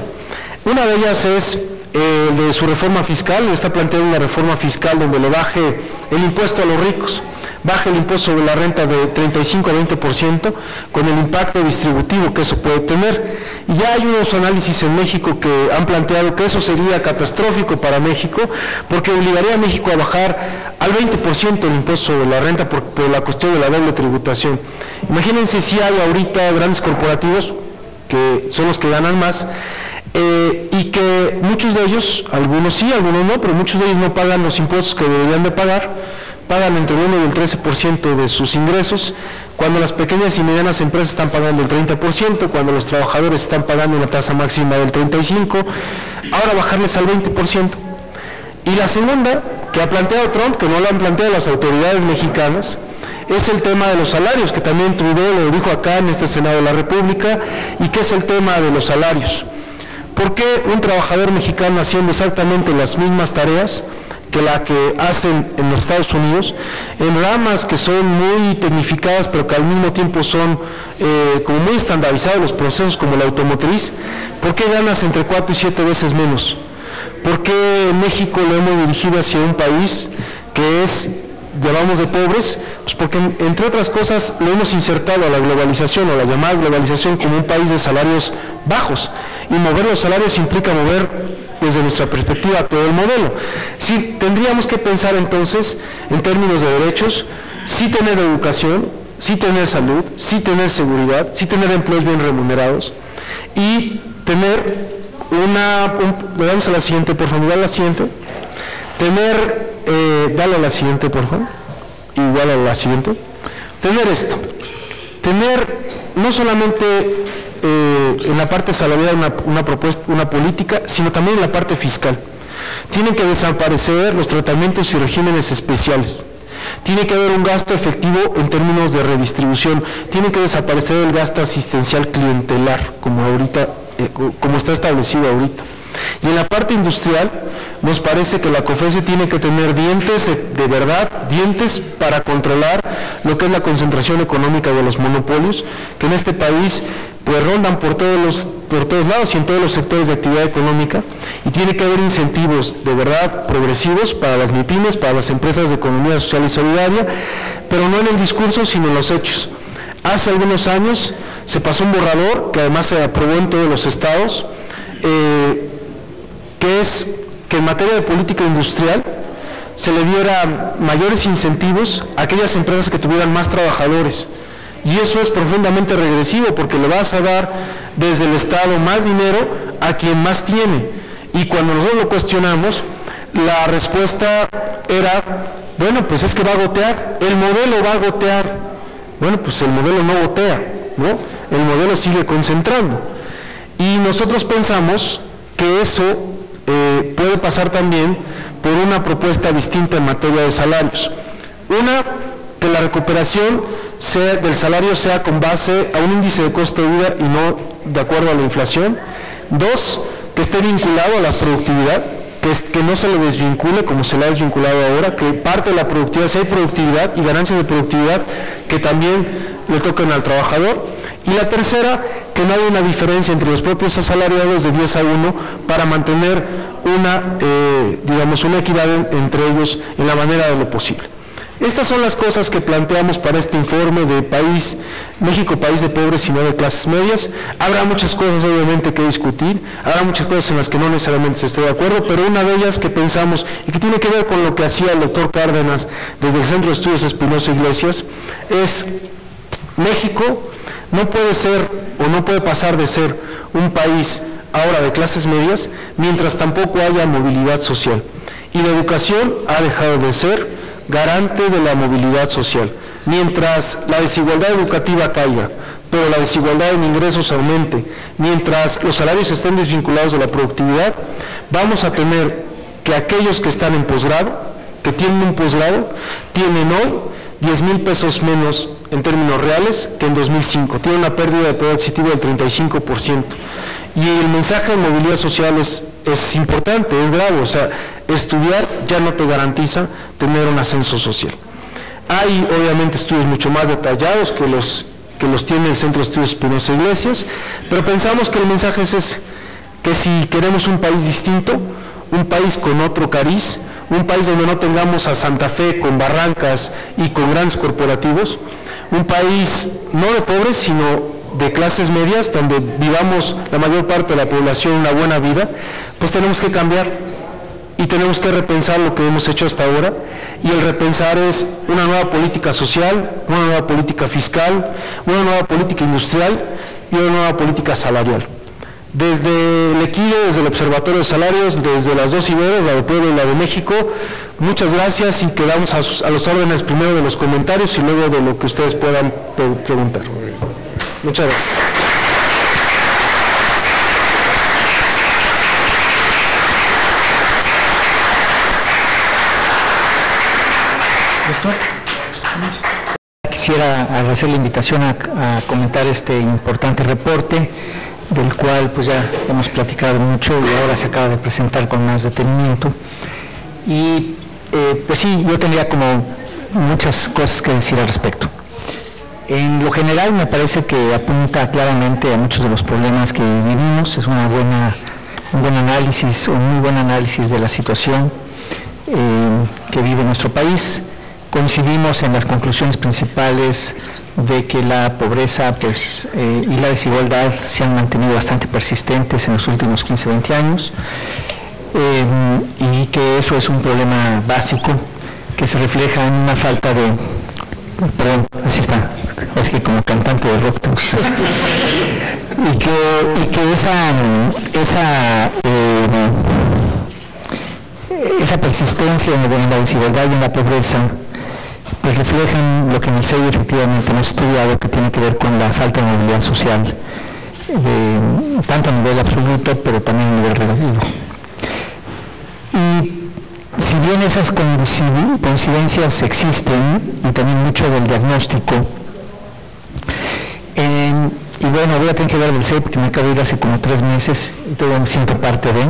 Una de ellas es de su reforma fiscal, le está planteando una reforma fiscal donde le baje el impuesto a los ricos, baje el impuesto sobre la renta de 35 a 20%, con el impacto distributivo que eso puede tener. Y ya hay unos análisis en México que han planteado que eso sería catastrófico para México, porque obligaría a México a bajar al 20% el impuesto sobre la renta por la cuestión de la doble tributación. Imagínense si hay ahorita grandes corporativos, que son los que ganan más, y que muchos de ellos, algunos sí, algunos no, pero muchos de ellos no pagan los impuestos que deberían de pagan entre el 1 y el 13% de sus ingresos, cuando las pequeñas y medianas empresas están pagando el 30%, cuando los trabajadores están pagando una tasa máxima del 35%, ahora bajarles al 20%. Y la segunda, que ha planteado Trump, que no lo han planteado las autoridades mexicanas, es el tema de los salarios, que también Trudeau lo dijo acá en este Senado de la República, y que es el tema de los salarios. ¿Por qué un trabajador mexicano haciendo exactamente las mismas tareas que la que hacen en los Estados Unidos, en ramas que son muy tecnificadas, pero que al mismo tiempo son como muy estandarizados los procesos, como la automotriz, ¿por qué ganas entre 4 y 7 veces menos? ¿Por qué en México lo hemos dirigido hacia un país que llamamos de pobres? Pues porque, entre otras cosas, lo hemos insertado a la globalización, o la llamada globalización, como un país de salarios bajos, y mover los salarios implica mover, desde nuestra perspectiva, todo el modelo. Sí, tendríamos que pensar entonces, en términos de derechos, sí tener educación, sí tener salud, sí tener seguridad, sí tener empleos bien remunerados, y tener le damos a la siguiente, por favor, dale a la siguiente, dale a la siguiente, por favor, igual a la siguiente, tener esto, no solamente en la parte salarial una propuesta, una política, sino también en la parte fiscal. Tienen que desaparecer los tratamientos y regímenes especiales. Tiene que haber un gasto efectivo en términos de redistribución. Tiene que desaparecer el gasto asistencial clientelar, como está establecido ahorita. Y en la parte industrial, nos parece que la COFESE tiene que tener dientes, de verdad, dientes para controlar lo que es la concentración económica de los monopolios, que en este país pues rondan por todos por todos lados y en todos los sectores de actividad económica, y tiene que haber incentivos de verdad progresivos para las MIPYMES, para las empresas de economía social y solidaria, pero no en el discurso, sino en los hechos. Hace algunos años se pasó un borrador, que además se aprobó en todos los estados, que es que en materia de política industrial se le diera mayores incentivos a aquellas empresas que tuvieran más trabajadores. Y eso es profundamente regresivo, porque le vas a dar desde el Estado más dinero a quien más tiene. Y cuando nosotros lo cuestionamos, la respuesta era, bueno, pues es que va a gotear, el modelo va a gotear. Bueno, pues el modelo no gotea, ¿no? El modelo sigue concentrando. Y nosotros pensamos que eso puede pasar también por una propuesta distinta en materia de salarios. Una, que la recuperación del salario sea con base a un índice de costo de vida y no de acuerdo a la inflación. Dos, que esté vinculado a la productividad, que no se le desvincule como se le ha desvinculado ahora, que parte de la productividad, si hay productividad y ganancias de productividad, que también le toquen al trabajador. Y la tercera, que no haya una diferencia entre los propios asalariados de 10 a 1 para mantener una equidad entre ellos en la manera de lo posible. Estas son las cosas que planteamos para este informe de México, país de pobres y no de clases medias. Habrá muchas cosas obviamente que discutir, habrá muchas cosas en las que no necesariamente se esté de acuerdo, pero una de ellas que pensamos y que tiene que ver con lo que hacía el doctor Cárdenas desde el Centro de Estudios Espinosa Iglesias es: México no puede ser o no puede pasar de ser un país ahora de clases medias mientras tampoco haya movilidad social. Y la educación ha dejado de ser garante de la movilidad social. Mientras la desigualdad educativa caiga, pero la desigualdad en ingresos aumente, mientras los salarios estén desvinculados de la productividad, vamos a tener que aquellos que están en posgrado, que tienen un posgrado, tienen hoy 10,000 pesos menos en términos reales que en 2005. Tiene una pérdida de poder adquisitivo del 35%. Y el mensaje de movilidad social es importante, es grave. O sea, estudiar ya no te garantiza tener un ascenso social. Hay obviamente estudios mucho más detallados que los tiene el Centro de Estudios Espinosa Iglesias, pero pensamos que el mensaje es ese, que si queremos un país distinto, un país con otro cariz, un país donde no tengamos a Santa Fe con Barrancas y con grandes corporativos, un país no de pobres, sino de clases medias, donde vivamos la mayor parte de la población una buena vida, pues tenemos que cambiar y tenemos que repensar lo que hemos hecho hasta ahora, y el repensar es una nueva política social, una nueva política fiscal, una nueva política industrial y una nueva política salarial. Desde el Equide, desde el Observatorio de Salarios, desde las dos Iberos, la de Puebla y la de México, muchas gracias, y quedamos a los órdenes primero de los comentarios y luego de lo que ustedes puedan preguntar. Muchas gracias. Doctor, quisiera agradecer la invitación a comentar este importante reporte, del cual pues ya hemos platicado mucho y ahora se acaba de presentar con más detenimiento. Y pues sí, yo tendría como muchas cosas que decir al respecto. En lo general me parece que apunta claramente a muchos de los problemas que vivimos. Es un buen análisis, un muy buen análisis de la situación que vive nuestro país. Coincidimos en las conclusiones principales de que la pobreza y la desigualdad se han mantenido bastante persistentes en los últimos 15-20 años, y que eso es un problema básico que se refleja en una falta de... Perdón, así está, es que como cantante de rock y que esa persistencia en la desigualdad y en la pobreza pues reflejan lo que en el CEI efectivamente hemos estudiado, que tiene que ver con la falta de movilidad social, tanto a nivel absoluto pero también a nivel relativo. Y si bien esas coincidencias existen, y también mucho del diagnóstico, y bueno, voy a tener que hablar del CEI porque me acabo de ir hace como 3 meses y todavía me siento parte de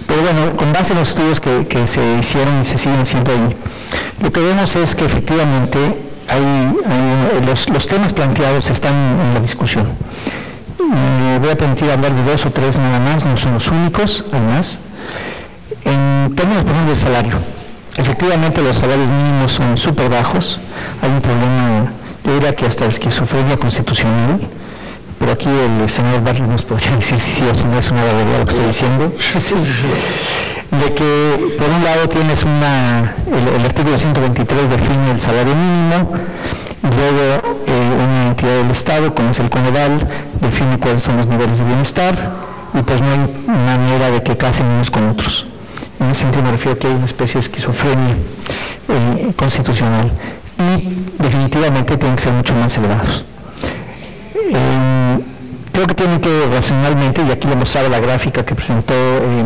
pero bueno, con base en los estudios que se hicieron y se siguen haciendo ahí, lo que vemos es que efectivamente los temas planteados están en la discusión. Me voy a permitir hablar de 2 o 3 nada más, no son los únicos, además. En términos, por ejemplo, de salario, efectivamente los salarios mínimos son súper bajos. Hay un problema, yo diría que hasta esquizofrenia constitucional, pero aquí el señor Bartlett nos podría decir si sí o si no es una barbaridad lo que estoy diciendo. De que por un lado tienes el artículo 123 define el salario mínimo, y luego una entidad del Estado, como es el Coneval, define cuáles son los niveles de bienestar, y pues no hay manera de que casen unos con otros. En ese sentido me refiero a que hay una especie de esquizofrenia constitucional, y definitivamente tienen que ser mucho más elevados. Creo que tienen que racionalmente, y aquí lo mostraba la gráfica que presentó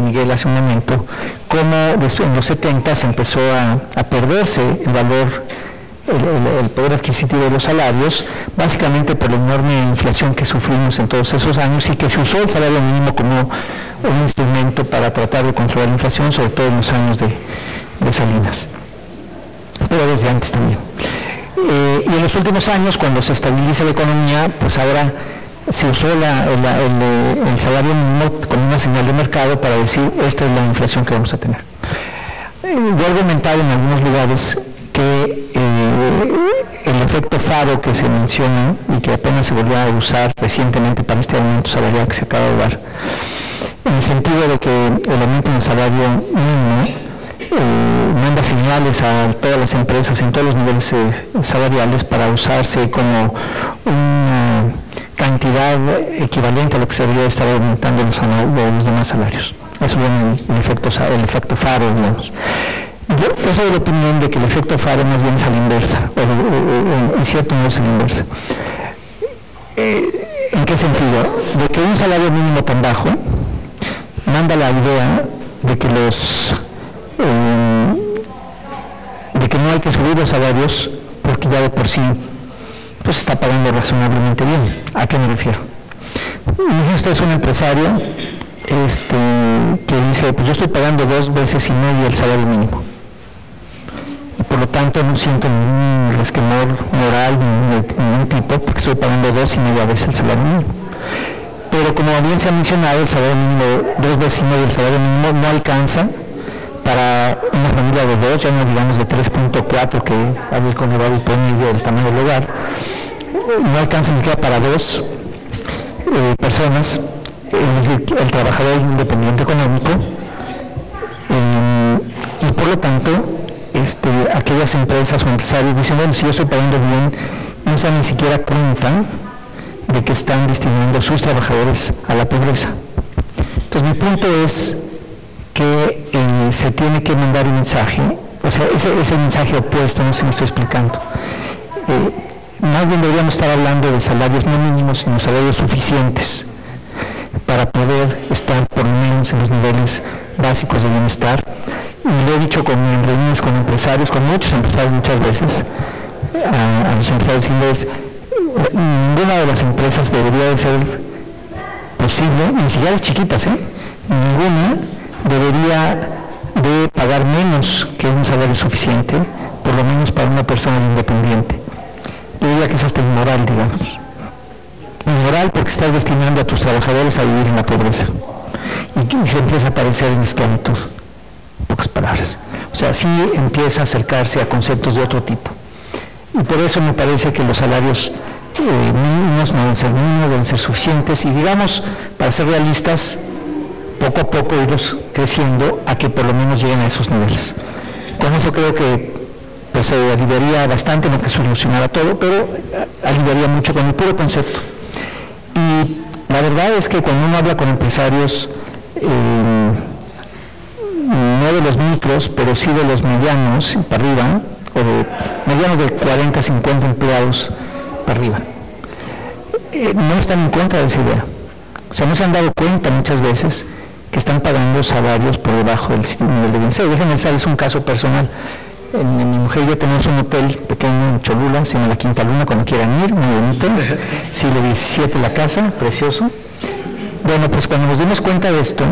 Miguel hace un momento, cómo en los 70 se empezó a perderse el valor, el poder adquisitivo de los salarios, básicamente por la enorme inflación que sufrimos en todos esos años, y que se usó el salario mínimo como un instrumento para tratar de controlar la inflación, sobre todo en los años de Salinas, pero desde antes también. Y en los últimos años, cuando se estabiliza la economía, pues ahora se usó el salario mínimo como una señal de mercado para decir esta es la inflación que vamos a tener. Yo he argumentado en algunos lugares que el efecto Faro que se menciona y que apenas se volvió a usar recientemente para este aumento salarial que se acaba de dar, en el sentido de que el aumento en el salario mínimo manda señales a todas las empresas en todos los niveles salariales para usarse como una cantidad equivalente a lo que se debería estar aumentando los demás salarios. Eso es el efecto Faro, digamos. Yo soy de la opinión de que el efecto Faro más bien es a la inversa, o en cierto modo es a la inversa. ¿En qué sentido? De que un salario mínimo tan bajo manda la idea de que no hay que subir los salarios porque ya de por sí pues está pagando razonablemente bien. ¿A qué me refiero? Usted es un empresario que dice, pues yo estoy pagando 2,5 veces el salario mínimo. Y por lo tanto no siento ningún resquemor moral de ningún tipo porque estoy pagando 2,5 veces el salario mínimo. Pero como bien se ha mencionado, el salario mínimo, 2,5 veces el salario mínimo no alcanza para una familia de 2, ya no digamos de 3.4 que había el Coneval y promedio del tamaño del hogar, no alcanza ni siquiera para 2 personas, es decir, el trabajador independiente económico, y por lo tanto aquellas empresas o empresarios dicen, bueno, si yo estoy pagando bien, no se dan ni siquiera cuenta de que están destinando a sus trabajadores a la pobreza. Entonces mi punto es que se tiene que mandar un mensaje, o sea, ese mensaje opuesto, no sé si me estoy explicando. Más bien deberíamos estar hablando de salarios no mínimos, sino salarios suficientes para poder estar por lo menos en los niveles básicos de bienestar. Y lo he dicho en reuniones con empresarios, con muchos empresarios muchas veces, a los empresarios diciéndoles, ninguna de las empresas debería de ser posible, ni siquiera las chiquitas, ninguna debería de pagar menos que un salario suficiente, por lo menos para una persona independiente. Yo diría que es hasta inmoral, digamos. Inmoral porque estás destinando a tus trabajadores a vivir en la pobreza y se empieza a parecer en esclavitud, en pocas palabras. O sea, sí empieza a acercarse a conceptos de otro tipo. Y por eso me parece que los salarios mínimos no deben ser mínimos, deben ser suficientes y, digamos, para ser realistas, poco a poco irlos creciendo a que por lo menos lleguen a esos niveles. Con eso creo que pues, se aliviaría bastante, no que solucionara todo, pero aliviaría mucho con el puro concepto. Y la verdad es que cuando uno habla con empresarios, no de los micros, pero sí de los medianos para arriba, o de medianos de 40, 50 empleados para arriba, no están en contra de esa idea. O sea, no se han dado cuenta muchas veces que están pagando salarios por debajo del nivel de bienestar. Déjenme decirles un caso personal. Mi mujer y yo tenemos un hotel pequeño en Cholula, se llama La Quinta Luna, cuando quieran ir, muy bonito, siglo XVII la casa, precioso. Bueno, pues cuando nos dimos cuenta de esto,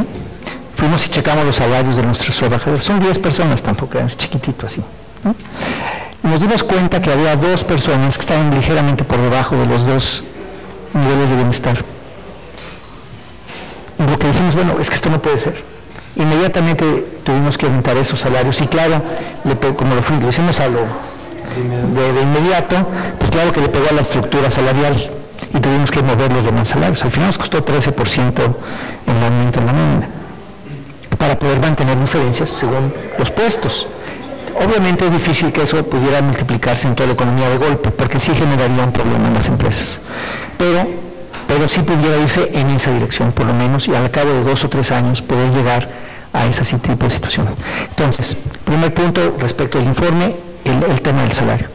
fuimos y checamos los salarios de nuestros trabajadores. Son 10 personas, tampoco es chiquitito así, ¿no? Y nos dimos cuenta que había 2 personas que estaban ligeramente por debajo de los 2 niveles de bienestar. lo que dijimos, bueno, es que esto no puede ser. Inmediatamente tuvimos que aumentar esos salarios y claro, como lo hicimos de inmediato, pues claro que le pegó a la estructura salarial y tuvimos que mover los demás salarios. Al final nos costó 13% el aumento en la nómina para poder mantener diferencias según los puestos. Obviamente es difícil que eso pudiera multiplicarse en toda la economía de golpe, porque sí generaría un problema en las empresas. Pero sí pudiera irse en esa dirección, por lo menos, y al cabo de 2 o 3 años poder llegar a ese tipo de situación. Entonces, primer punto respecto al informe, el tema del salario.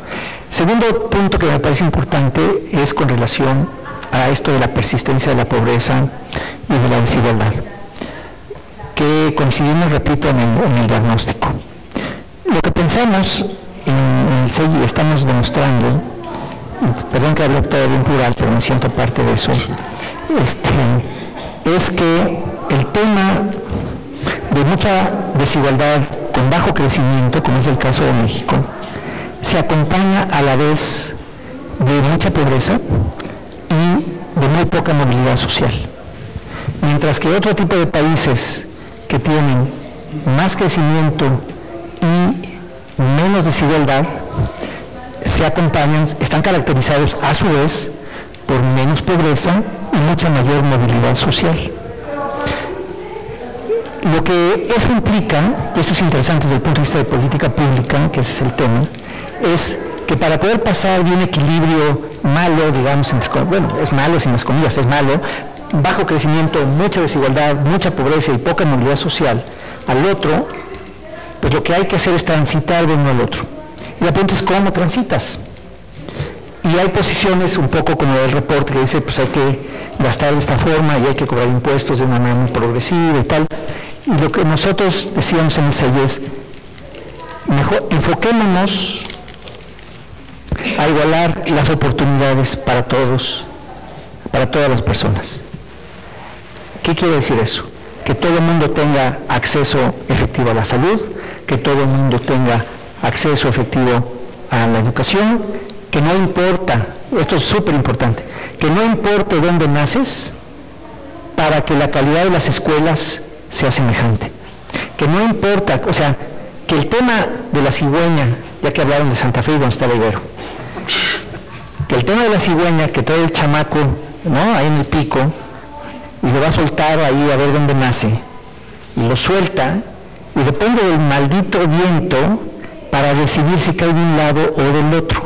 Segundo punto que me parece importante es con relación a esto de la persistencia de la pobreza y de la desigualdad, que coincidimos, repito, en el diagnóstico. Lo que pensamos en el CEI, estamos demostrando, perdón que hable todavía en plural, pero me siento parte de eso, es que el tema de mucha desigualdad con bajo crecimiento, como es el caso de México, se acompaña a la vez de mucha pobreza y de muy poca movilidad social. Mientras que otro tipo de países que tienen más crecimiento y menos desigualdad se acompañan, están caracterizados a su vez por menos pobreza y mucha mayor movilidad social. Lo que eso implica, y esto es interesante desde el punto de vista de política pública, que ese es el tema, es que para poder pasar de un equilibrio malo, digamos, bueno, es malo sin las comillas, es malo, bajo crecimiento, mucha desigualdad, mucha pobreza y poca movilidad social, al otro, pues lo que hay que hacer es transitar de uno al otro. Y la pregunta es, ¿cómo transitas? Y hay posiciones un poco como el reporte que dice, pues hay que gastar de esta forma y hay que cobrar impuestos de una manera muy progresiva y tal. Y lo que nosotros decíamos en el CEI es, mejor enfoquémonos a igualar las oportunidades para todos, para todas las personas. ¿Qué quiere decir eso? Que todo el mundo tenga acceso efectivo a la salud, que todo el mundo tenga acceso efectivo a la educación, que no importa, esto es súper importante, que no importe dónde naces, para que la calidad de las escuelas sea semejante. Que no importa, o sea, que el tema de la cigüeña, ya que hablaron de Santa Fe y donde está el Ibero, que el tema de la cigüeña, que trae el chamaco, ¿no?, ahí en el pico, y lo va a soltar ahí a ver dónde nace, y lo suelta, y depende del maldito viento para decidir si cae de un lado o del otro.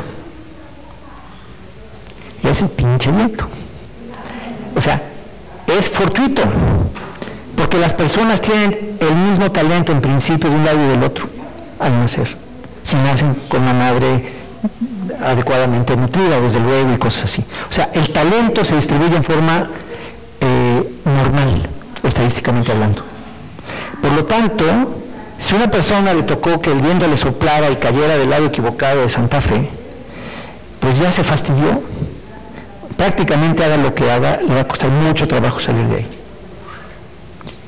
Y es el pinche viento. O sea, es fortuito, porque las personas tienen el mismo talento en principio de un lado y del otro al nacer, si nacen con una madre adecuadamente nutrida, desde luego, y cosas así. O sea, el talento se distribuye en forma normal, estadísticamente hablando. Por lo tanto, si una persona le tocó que el viento le soplara y cayera del lado equivocado de Santa Fe, pues ya se fastidió. Prácticamente haga lo que haga, le va a costar mucho trabajo salir de ahí.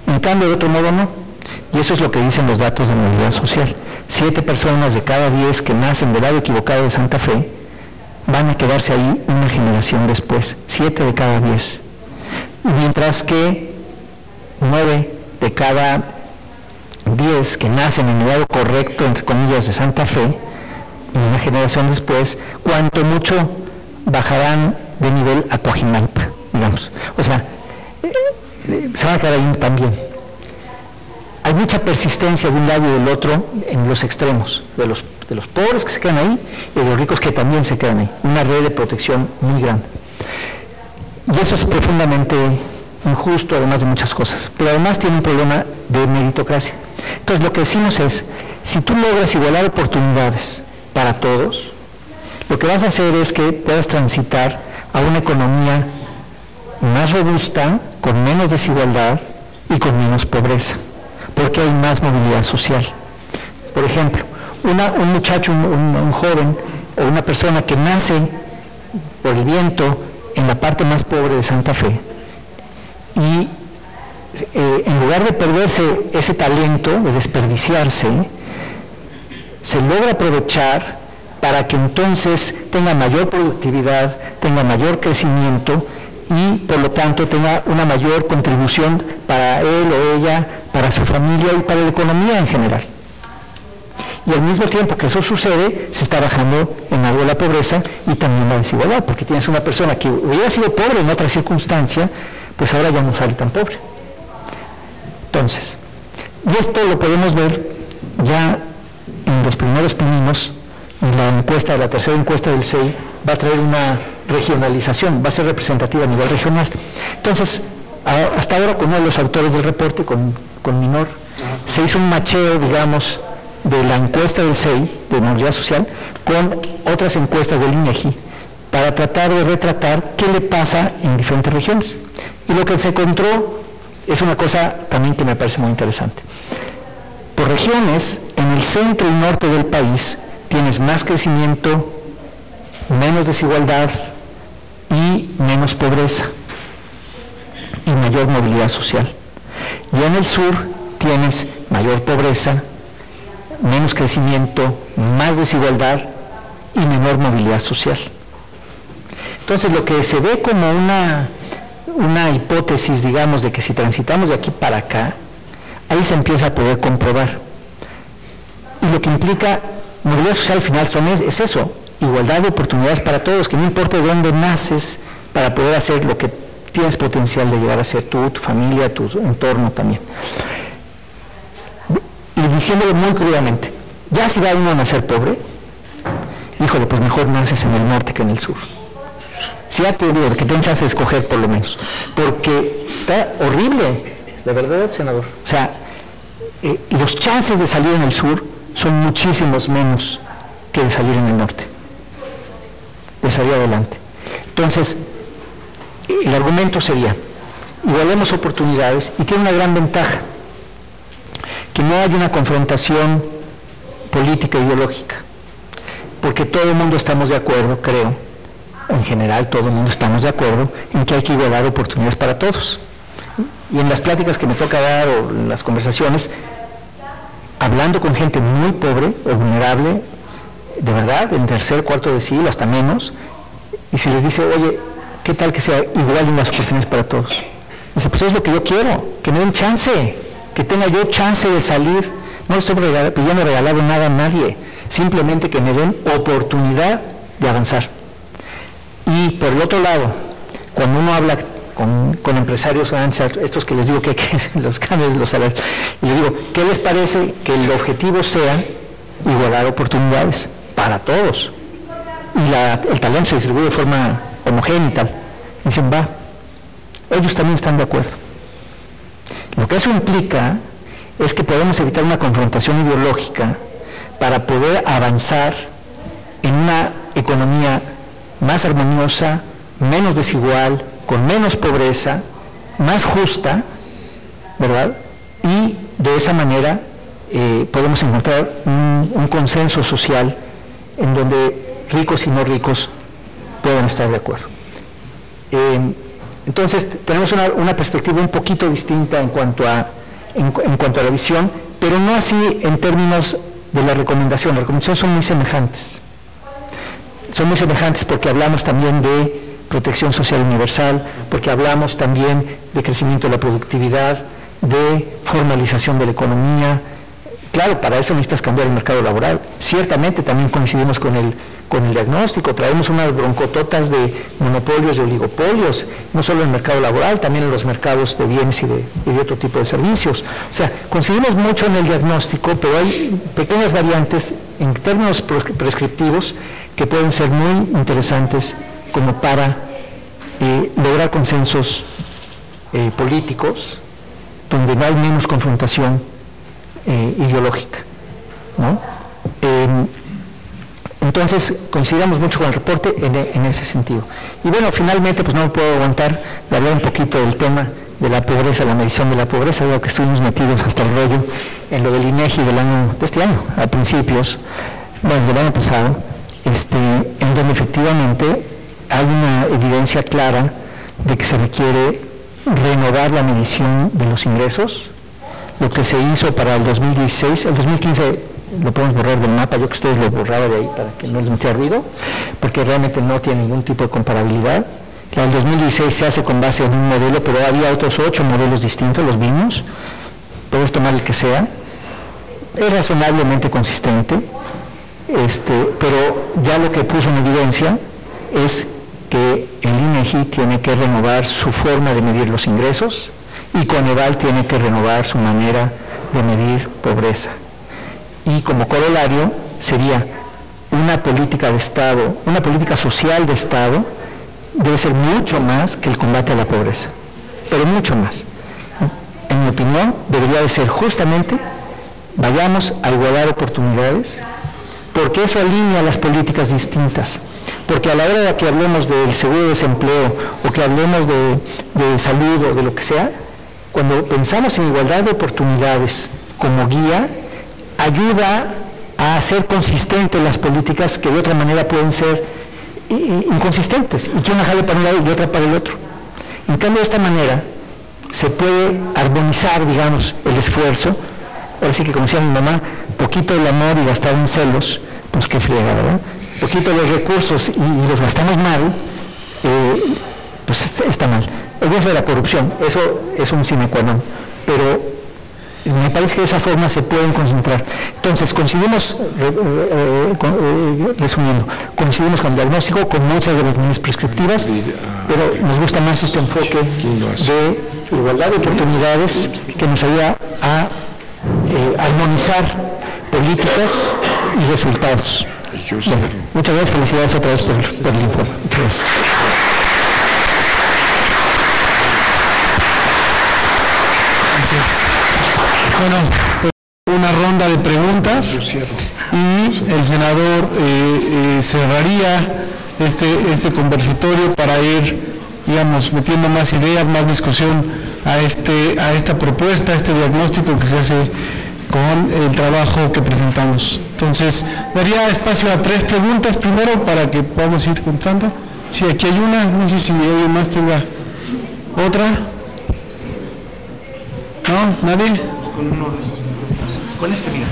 En cambio, de otro modo no. Y eso es lo que dicen los datos de movilidad social. 7 personas de cada 10 que nacen del lado equivocado de Santa Fe van a quedarse ahí una generación después. 7 de cada 10. Mientras que 9 de cada 10 que nacen en el lado correcto, entre comillas, de Santa Fe, una generación después, cuanto mucho bajarán de nivel a Coajimalpa, digamos. O sea, se van a quedar ahí también. Hay mucha persistencia de un lado y del otro en los extremos, de los pobres que se quedan ahí y de los ricos que también se quedan ahí. Una red de protección muy grande. Y eso es profundamente injusto, además de muchas cosas. Pero además tiene un problema de meritocracia. Entonces, lo que decimos es, si tú logras igualar oportunidades para todos, lo que vas a hacer es que puedas transitar a una economía más robusta, con menos desigualdad y con menos pobreza, porque hay más movilidad social. Por ejemplo, un muchacho, un joven o una persona que nace por el viento en la parte más pobre de Santa Fe y en lugar de perderse ese talento, de desperdiciarse, se logra aprovechar para que entonces tenga mayor productividad, tenga mayor crecimiento y por lo tanto tenga una mayor contribución para él o ella, para su familia y para la economía en general. Y al mismo tiempo que eso sucede, se está bajando en algo la pobreza y también la desigualdad, porque tienes una persona que hubiera sido pobre en otra circunstancia, pues ahora ya no sale tan pobre. Entonces, y esto lo podemos ver ya en los primeros pininos, en la encuesta, la tercera encuesta del CEI, va a traer una regionalización, va a ser representativa a nivel regional. Entonces, hasta ahora con uno de los autores del reporte, con Minor, se hizo un macheo, digamos, de la encuesta del CEI, de movilidad social, con otras encuestas del INEGI, para tratar de retratar qué le pasa en diferentes regiones. Y lo que se encontró es una cosa también que me parece muy interesante. Por regiones, en el centro y norte del país, tienes más crecimiento, menos desigualdad y menos pobreza y mayor movilidad social. Y en el sur tienes mayor pobreza, menos crecimiento, más desigualdad y menor movilidad social. Entonces, lo que se ve como una hipótesis, digamos, de que si transitamos de aquí para acá, ahí se empieza a poder comprobar. Y lo que implica movilidad social al final es eso, igualdad de oportunidades para todos, que no importa de dónde naces, para poder hacer lo que tienes potencial de llegar a ser tú, tu familia, tu entorno también. Y diciéndolo muy crudamente, ya si va uno a nacer pobre, híjole, pues mejor naces en el norte que en el sur. Si ya te digo, que tengas chance de escoger por lo menos, porque está horrible, de verdad, senador. O sea, los chances de salir en el sur son muchísimos menos que de salir en el norte, de salir adelante. Entonces, el argumento sería, igualemos oportunidades, y tiene una gran ventaja, que no hay una confrontación política ideológica, porque todo el mundo estamos de acuerdo, creo, en general todo el mundo estamos de acuerdo en que hay que igualar oportunidades para todos. Y en las pláticas que me toca dar o en las conversaciones, hablando con gente muy pobre o vulnerable, de verdad, en tercer, cuarto de siglo, hasta menos, y si les dice, oye, ¿qué tal que sea igual en las oportunidades para todos? Dice, pues es lo que yo quiero, que me den chance, que tenga yo chance de salir. No estoy pidiendo regalado nada a nadie, simplemente que me den oportunidad de avanzar. Y por el otro lado, cuando uno habla con empresarios, estos que les digo que los cambios de los salarios, y les digo, ¿qué les parece que el objetivo sea igualar oportunidades para todos? Y el talento se distribuye de forma homogénea y tal. Y dicen, va, ellos también están de acuerdo. Lo que eso implica es que podemos evitar una confrontación ideológica para poder avanzar en una economía más armoniosa, menos desigual, con menos pobreza, más justa, ¿verdad? Y de esa manera podemos encontrar un consenso social en donde ricos y no ricos puedan estar de acuerdo. Entonces, tenemos una perspectiva un poquito distinta en cuanto a la visión, pero no así en términos de la recomendación. Las recomendaciones son muy semejantes. Son muy semejantes porque hablamos también de protección social universal, porque hablamos también de crecimiento de la productividad, de formalización de la economía. Claro, para eso necesitas cambiar el mercado laboral. Ciertamente también coincidimos con el diagnóstico, traemos unas broncototas de monopolios, de oligopolios, no solo en el mercado laboral, también en los mercados de bienes y de otro tipo de servicios. O sea, coincidimos mucho en el diagnóstico, pero hay pequeñas variantes en términos prescriptivos que pueden ser muy interesantes como para lograr consensos políticos donde no hay menos confrontación ideológica, ¿no? Entonces, coincidimos mucho con el reporte en ese sentido. Y bueno, finalmente, pues no me puedo aguantar de hablar un poquito del tema de la pobreza, la medición de la pobreza, dado que estuvimos metidos hasta el rollo en lo del INEGI de este año, a principios, bueno, desde el año pasado, en donde efectivamente hay una evidencia clara de que se requiere renovar la medición de los ingresos. Lo que se hizo para el 2016, el 2015 lo podemos borrar del mapa, yo que ustedes lo borraba de ahí para que no les metiera ruido, porque realmente no tiene ningún tipo de comparabilidad. La del 2016 se hace con base en un modelo, pero había otros 8 modelos distintos, los vimos, puedes tomar el que sea, es razonablemente consistente, pero ya lo que puso en evidencia es que el INEGI tiene que renovar su forma de medir los ingresos y Coneval tiene que renovar su manera de medir pobreza. Y como corolario sería una política de Estado, una política social de Estado, debe ser mucho más que el combate a la pobreza, pero mucho más. En mi opinión, debería de ser justamente, vayamos a igualdad de oportunidades, porque eso alinea las políticas distintas. Porque a la hora de que hablemos del seguro de desempleo o que hablemos de salud o de lo que sea, cuando pensamos en igualdad de oportunidades como guía, ayuda a hacer consistentes las políticas que de otra manera pueden ser inconsistentes y que una jale para un lado y otra para el otro. En cambio, de esta manera se puede armonizar, digamos, el esfuerzo. Ahora sí que, como decía mi mamá, poquito el amor y gastar en celos, pues qué friega, ¿verdad? Poquito los recursos y los gastamos mal, pues está mal. Olvídense de la corrupción, eso es un sine qua non, pero me parece que de esa forma se pueden concentrar. Entonces, coincidimos, resumiendo, coincidimos con el diagnóstico, con muchas de las medidas prescriptivas, pero nos gusta más este enfoque de igualdad de oportunidades que nos ayuda a armonizar políticas y resultados. Bueno, muchas gracias, felicidades otra vez por el informe. Muchas gracias. Bueno, una ronda de preguntas y el senador cerraría este conversatorio para ir, digamos, metiendo más ideas, más discusión a esta propuesta, a este diagnóstico que se hace con el trabajo que presentamos. Entonces, daría espacio a 3 preguntas primero para que podamos ir contestando. Si aquí hay una, no sé si alguien más tenga otra. ¿No? ¿Nadie? Con uno de esos. Con mira.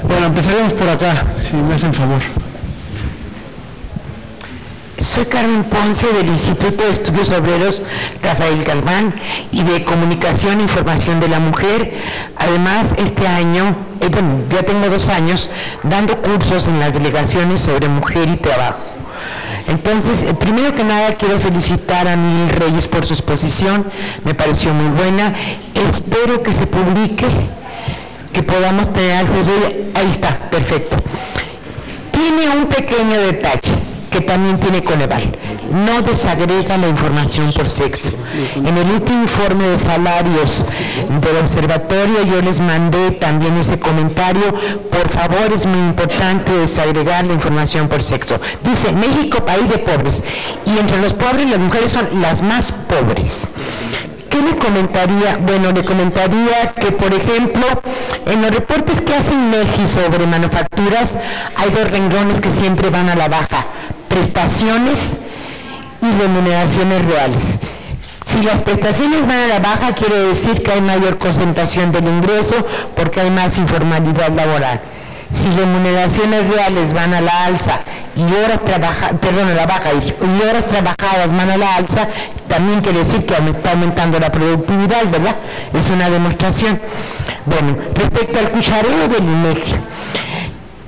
Bueno, empezaremos por acá, si me hacen favor. Soy Carmen Ponce del Instituto de Estudios Obreros Rafael Galván y de Comunicación e Información de la Mujer. Además, este año, ya tengo 2 años dando cursos en las delegaciones sobre mujer y trabajo. Entonces, primero que nada quiero felicitar a Miguel Reyes por su exposición, me pareció muy buena. Espero que se publique, que podamos tener acceso. Ahí está, perfecto. Tiene un pequeño detalle que también tiene Coneval, no desagrega la información por sexo. En el último informe de salarios del observatorio yo les mandé también ese comentario, por favor, es muy importante desagregar la información por sexo. Dice, México, país de pobres, y entre los pobres las mujeres son las más pobres. ¿Qué le comentaría? Bueno, le comentaría que, por ejemplo, en los reportes que hace INEGI sobre manufacturas, hay 2 renglones que siempre van a la baja: prestaciones y remuneraciones reales. Si las prestaciones van a la baja, quiere decir que hay mayor concentración del ingreso porque hay más informalidad laboral. Si remuneraciones reales van a la alza y horas y horas trabajadas van a la alza, también quiere decir que está aumentando la productividad, ¿verdad? Es una demostración. Bueno, respecto al cuchareo del INEGI,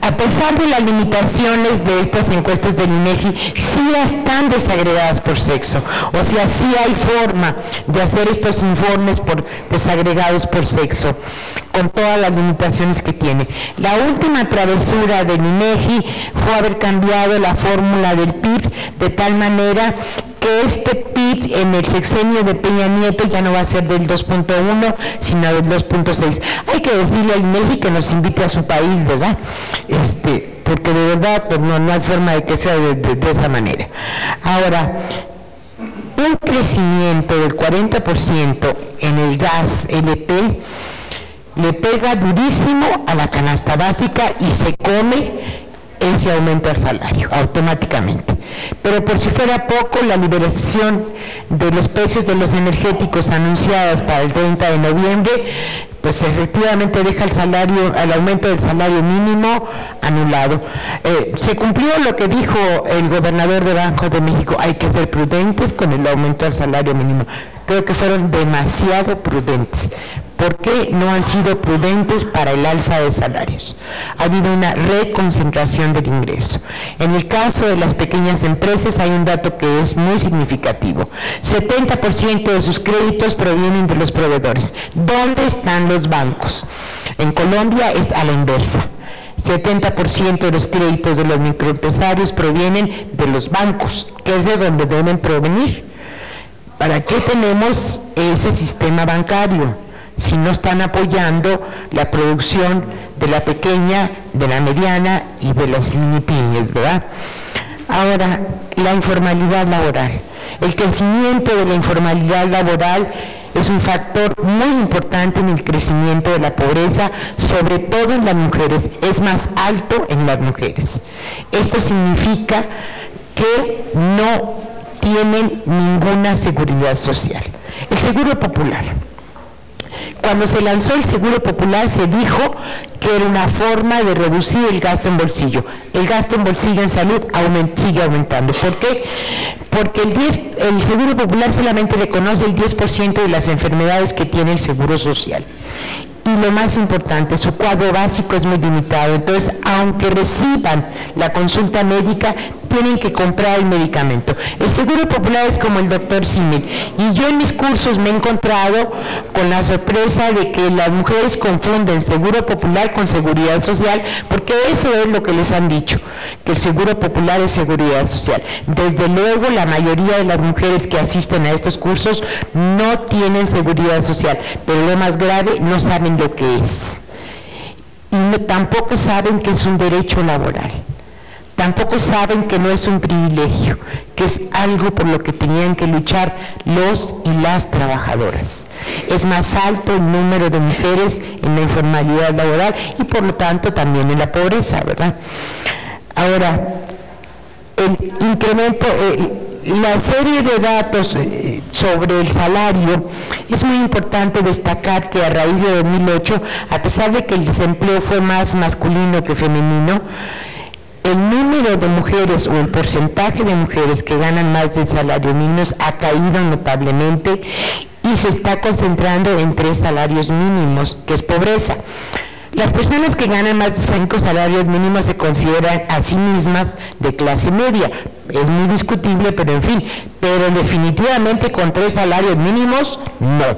a pesar de las limitaciones de estas encuestas del INEGI, sí están desagregadas por sexo. O sea, sí hay forma de hacer estos informes desagregados por sexo, con todas las limitaciones que tiene. La última travesura del INEGI fue haber cambiado la fórmula del PIB de tal manera que este PIB en el sexenio de Peña Nieto ya no va a ser del 2.1, sino del 2.6. Hay que decirle al INEGI que nos invite a su país, ¿verdad? Porque de verdad pues no hay forma de que sea de esa manera. Ahora, un crecimiento del 40% en el gas LP le pega durísimo a la canasta básica y se come ese aumento al salario automáticamente. Pero por si fuera poco, la liberación de los precios de los energéticos anunciadas para el 30 de noviembre pues efectivamente deja el aumento del salario mínimo anulado. Se cumplió lo que dijo el gobernador de Banco de México, hay que ser prudentes con el aumento del salario mínimo. Creo que fueron demasiado prudentes. ¿Por qué no han sido prudentes para el alza de salarios? Ha habido una reconcentración del ingreso. En el caso de las pequeñas empresas hay un dato que es muy significativo. 70% de sus créditos provienen de los proveedores. ¿Dónde están los bancos? En Colombia es a la inversa. 70% de los créditos de los microempresarios provienen de los bancos, que es de donde deben provenir. ¿Para qué tenemos ese sistema bancario si no están apoyando la producción de la pequeña, de la mediana y de las mini pymes, verdad? Ahora, la informalidad laboral. El crecimiento de la informalidad laboral es un factor muy importante en el crecimiento de la pobreza, sobre todo en las mujeres, es más alto en las mujeres. Esto significa que no tienen ninguna seguridad social. El Seguro Popular. Cuando se lanzó el Seguro Popular se dijo que era una forma de reducir el gasto en bolsillo. El gasto en bolsillo en salud sigue aumentando. ¿Por qué? Porque el Seguro Popular solamente reconoce el 10% de las enfermedades que tiene el Seguro Social. Y lo más importante, su cuadro básico es muy limitado. Entonces, aunque reciban la consulta médica, tienen que comprar el medicamento. El Seguro Popular es como el doctor Símil. Y yo en mis cursos me he encontrado con la sorpresa de que las mujeres confunden Seguro Popular con Seguridad Social, porque eso es lo que les han dicho, que el Seguro Popular es Seguridad Social. Desde luego, la mayoría de las mujeres que asisten a estos cursos no tienen Seguridad Social, pero lo más grave, no saben lo que es. Y tampoco saben que es un derecho laboral. Tampoco saben que no es un privilegio, que es algo por lo que tenían que luchar los y las trabajadoras. Es más alto el número de mujeres en la informalidad laboral y por lo tanto también en la pobreza, ¿verdad? Ahora, el incremento, la serie de datos sobre el salario, es muy importante destacar que a raíz de 2008, a pesar de que el desempleo fue más masculino que femenino, el número de mujeres o el porcentaje de mujeres que ganan más del salario mínimo ha caído notablemente y se está concentrando en 3 salarios mínimos, que es pobreza. Las personas que ganan más de 5 salarios mínimos se consideran a sí mismas de clase media. Es muy discutible, pero en fin, pero definitivamente con 3 salarios mínimos, no.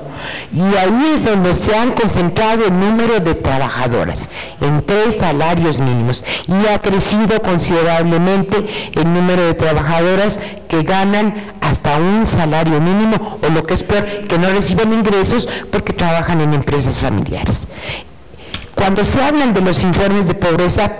Y ahí es donde se han concentrado el número de trabajadoras, en 3 salarios mínimos. Y ha crecido considerablemente el número de trabajadoras que ganan hasta un salario mínimo, o lo que es peor, que no reciben ingresos porque trabajan en empresas familiares. Cuando se hablan de los informes de pobreza,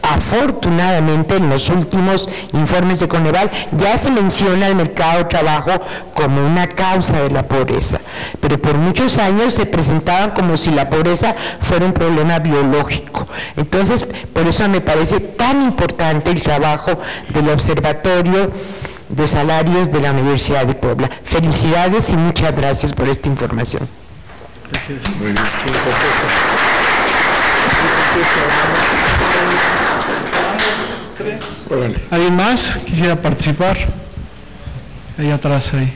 afortunadamente en los últimos informes de Coneval ya se menciona el mercado de trabajo como una causa de la pobreza, pero por muchos años se presentaban como si la pobreza fuera un problema biológico. Entonces, por eso me parece tan importante el trabajo del Observatorio de Salarios de la Universidad de Puebla. Felicidades y muchas gracias por esta información. Gracias. Muy bien. ¿Alguien más quisiera participar? Ahí atrás, ahí.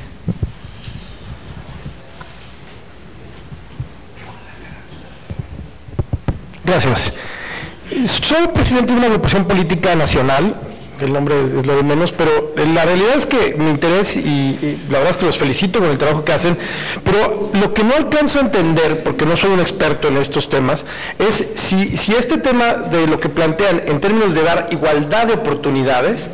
Gracias. Soy presidente de una agrupación política nacional, el nombre es lo de menos, pero la realidad es que mi interés, y la verdad es que los felicito con el trabajo que hacen, pero lo que no alcanzo a entender, porque no soy un experto en estos temas, es si este tema de lo que plantean en términos de dar igualdad de oportunidades,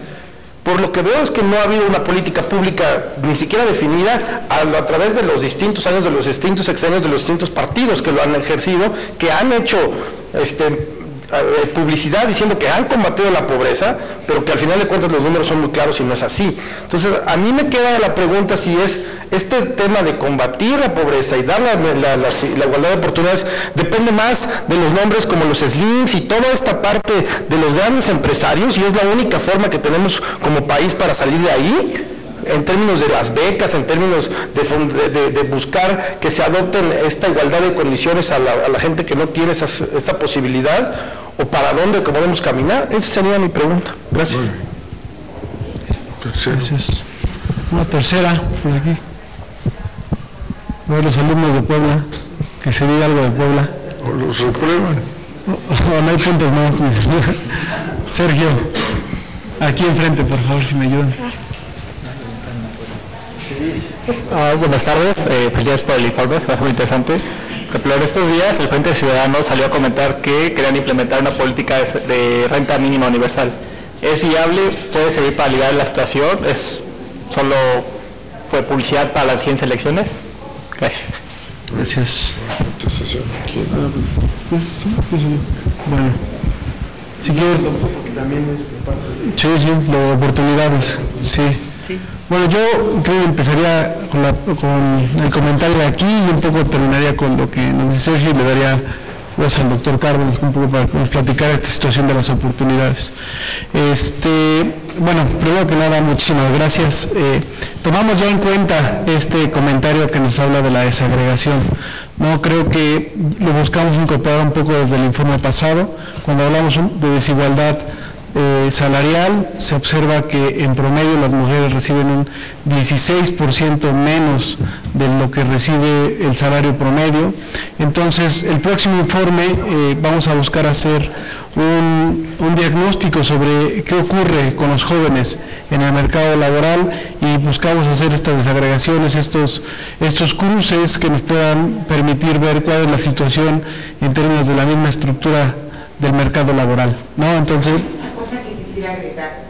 por lo que veo es que no ha habido una política pública ni siquiera definida a través de los distintos años, de los distintos sexenios, de los distintos partidos que lo han ejercido, que han hecho publicidad diciendo que han combatido la pobreza, pero que al final de cuentas los números son muy claros y no es así. Entonces, a mí me queda la pregunta si es este tema de combatir la pobreza y dar la igualdad de oportunidades, depende más de los nombres como los SLIMs y toda esta parte de los grandes empresarios, y es la única forma que tenemos como país para salir de ahí, en términos de las becas, en términos de buscar que se adopten esta igualdad de condiciones a la gente que no tiene esta posibilidad, o para dónde podemos caminar? Esa sería mi pregunta. Gracias. Gracias. Una tercera, por aquí. A ver, los alumnos de Puebla, que se diga algo de Puebla. O los reprueban. O no hay puntos más. Sergio, aquí enfrente, por favor, si me ayudan. Buenas tardes, felicidades por el informe, es muy interesante. Pero en estos días el Frente Ciudadano salió a comentar que querían implementar una política de renta mínima universal. ¿Es viable? ¿Puede servir para aliviar la situación? ¿Es solo fue publicidad para las siguientes elecciones? Gracias. Gracias. Bueno, si quieres... Sí, lo de oportunidades, sí. Bueno, yo creo que empezaría con el comentario de aquí y un poco terminaría con lo que nos dice Sergio y le daría voz al doctor Cárdenas un poco para que nos platicara esta situación de las oportunidades. Bueno, primero que nada, muchísimas gracias. Tomamos ya en cuenta este comentario que nos habla de la desagregación. No creo que lo buscamos incorporar un poco desde el informe pasado. Cuando hablamos de desigualdad salarial, se observa que en promedio las mujeres reciben un 16% menos de lo que recibe el salario promedio. Entonces, el próximo informe vamos a buscar hacer un diagnóstico sobre qué ocurre con los jóvenes en el mercado laboral y buscamos hacer estas desagregaciones, estos cruces que nos puedan permitir ver cuál es la situación en términos de la misma estructura del mercado laboral, ¿no? Entonces, agregar.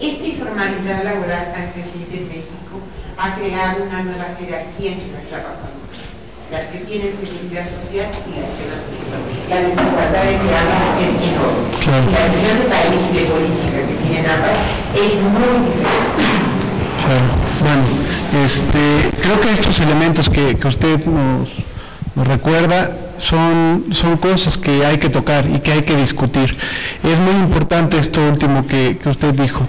Esta informalidad laboral tan creciente en México ha creado una nueva jerarquía entre los trabajadores, las que tienen seguridad social y las que no tienen. La desigualdad entre ambas es enorme. Claro. La visión de país y de política que tienen ambas es muy diferente. Claro. Bueno, creo que estos elementos que usted nos recuerda son cosas que hay que tocar y que hay que discutir. Es muy importante esto último que usted dijo.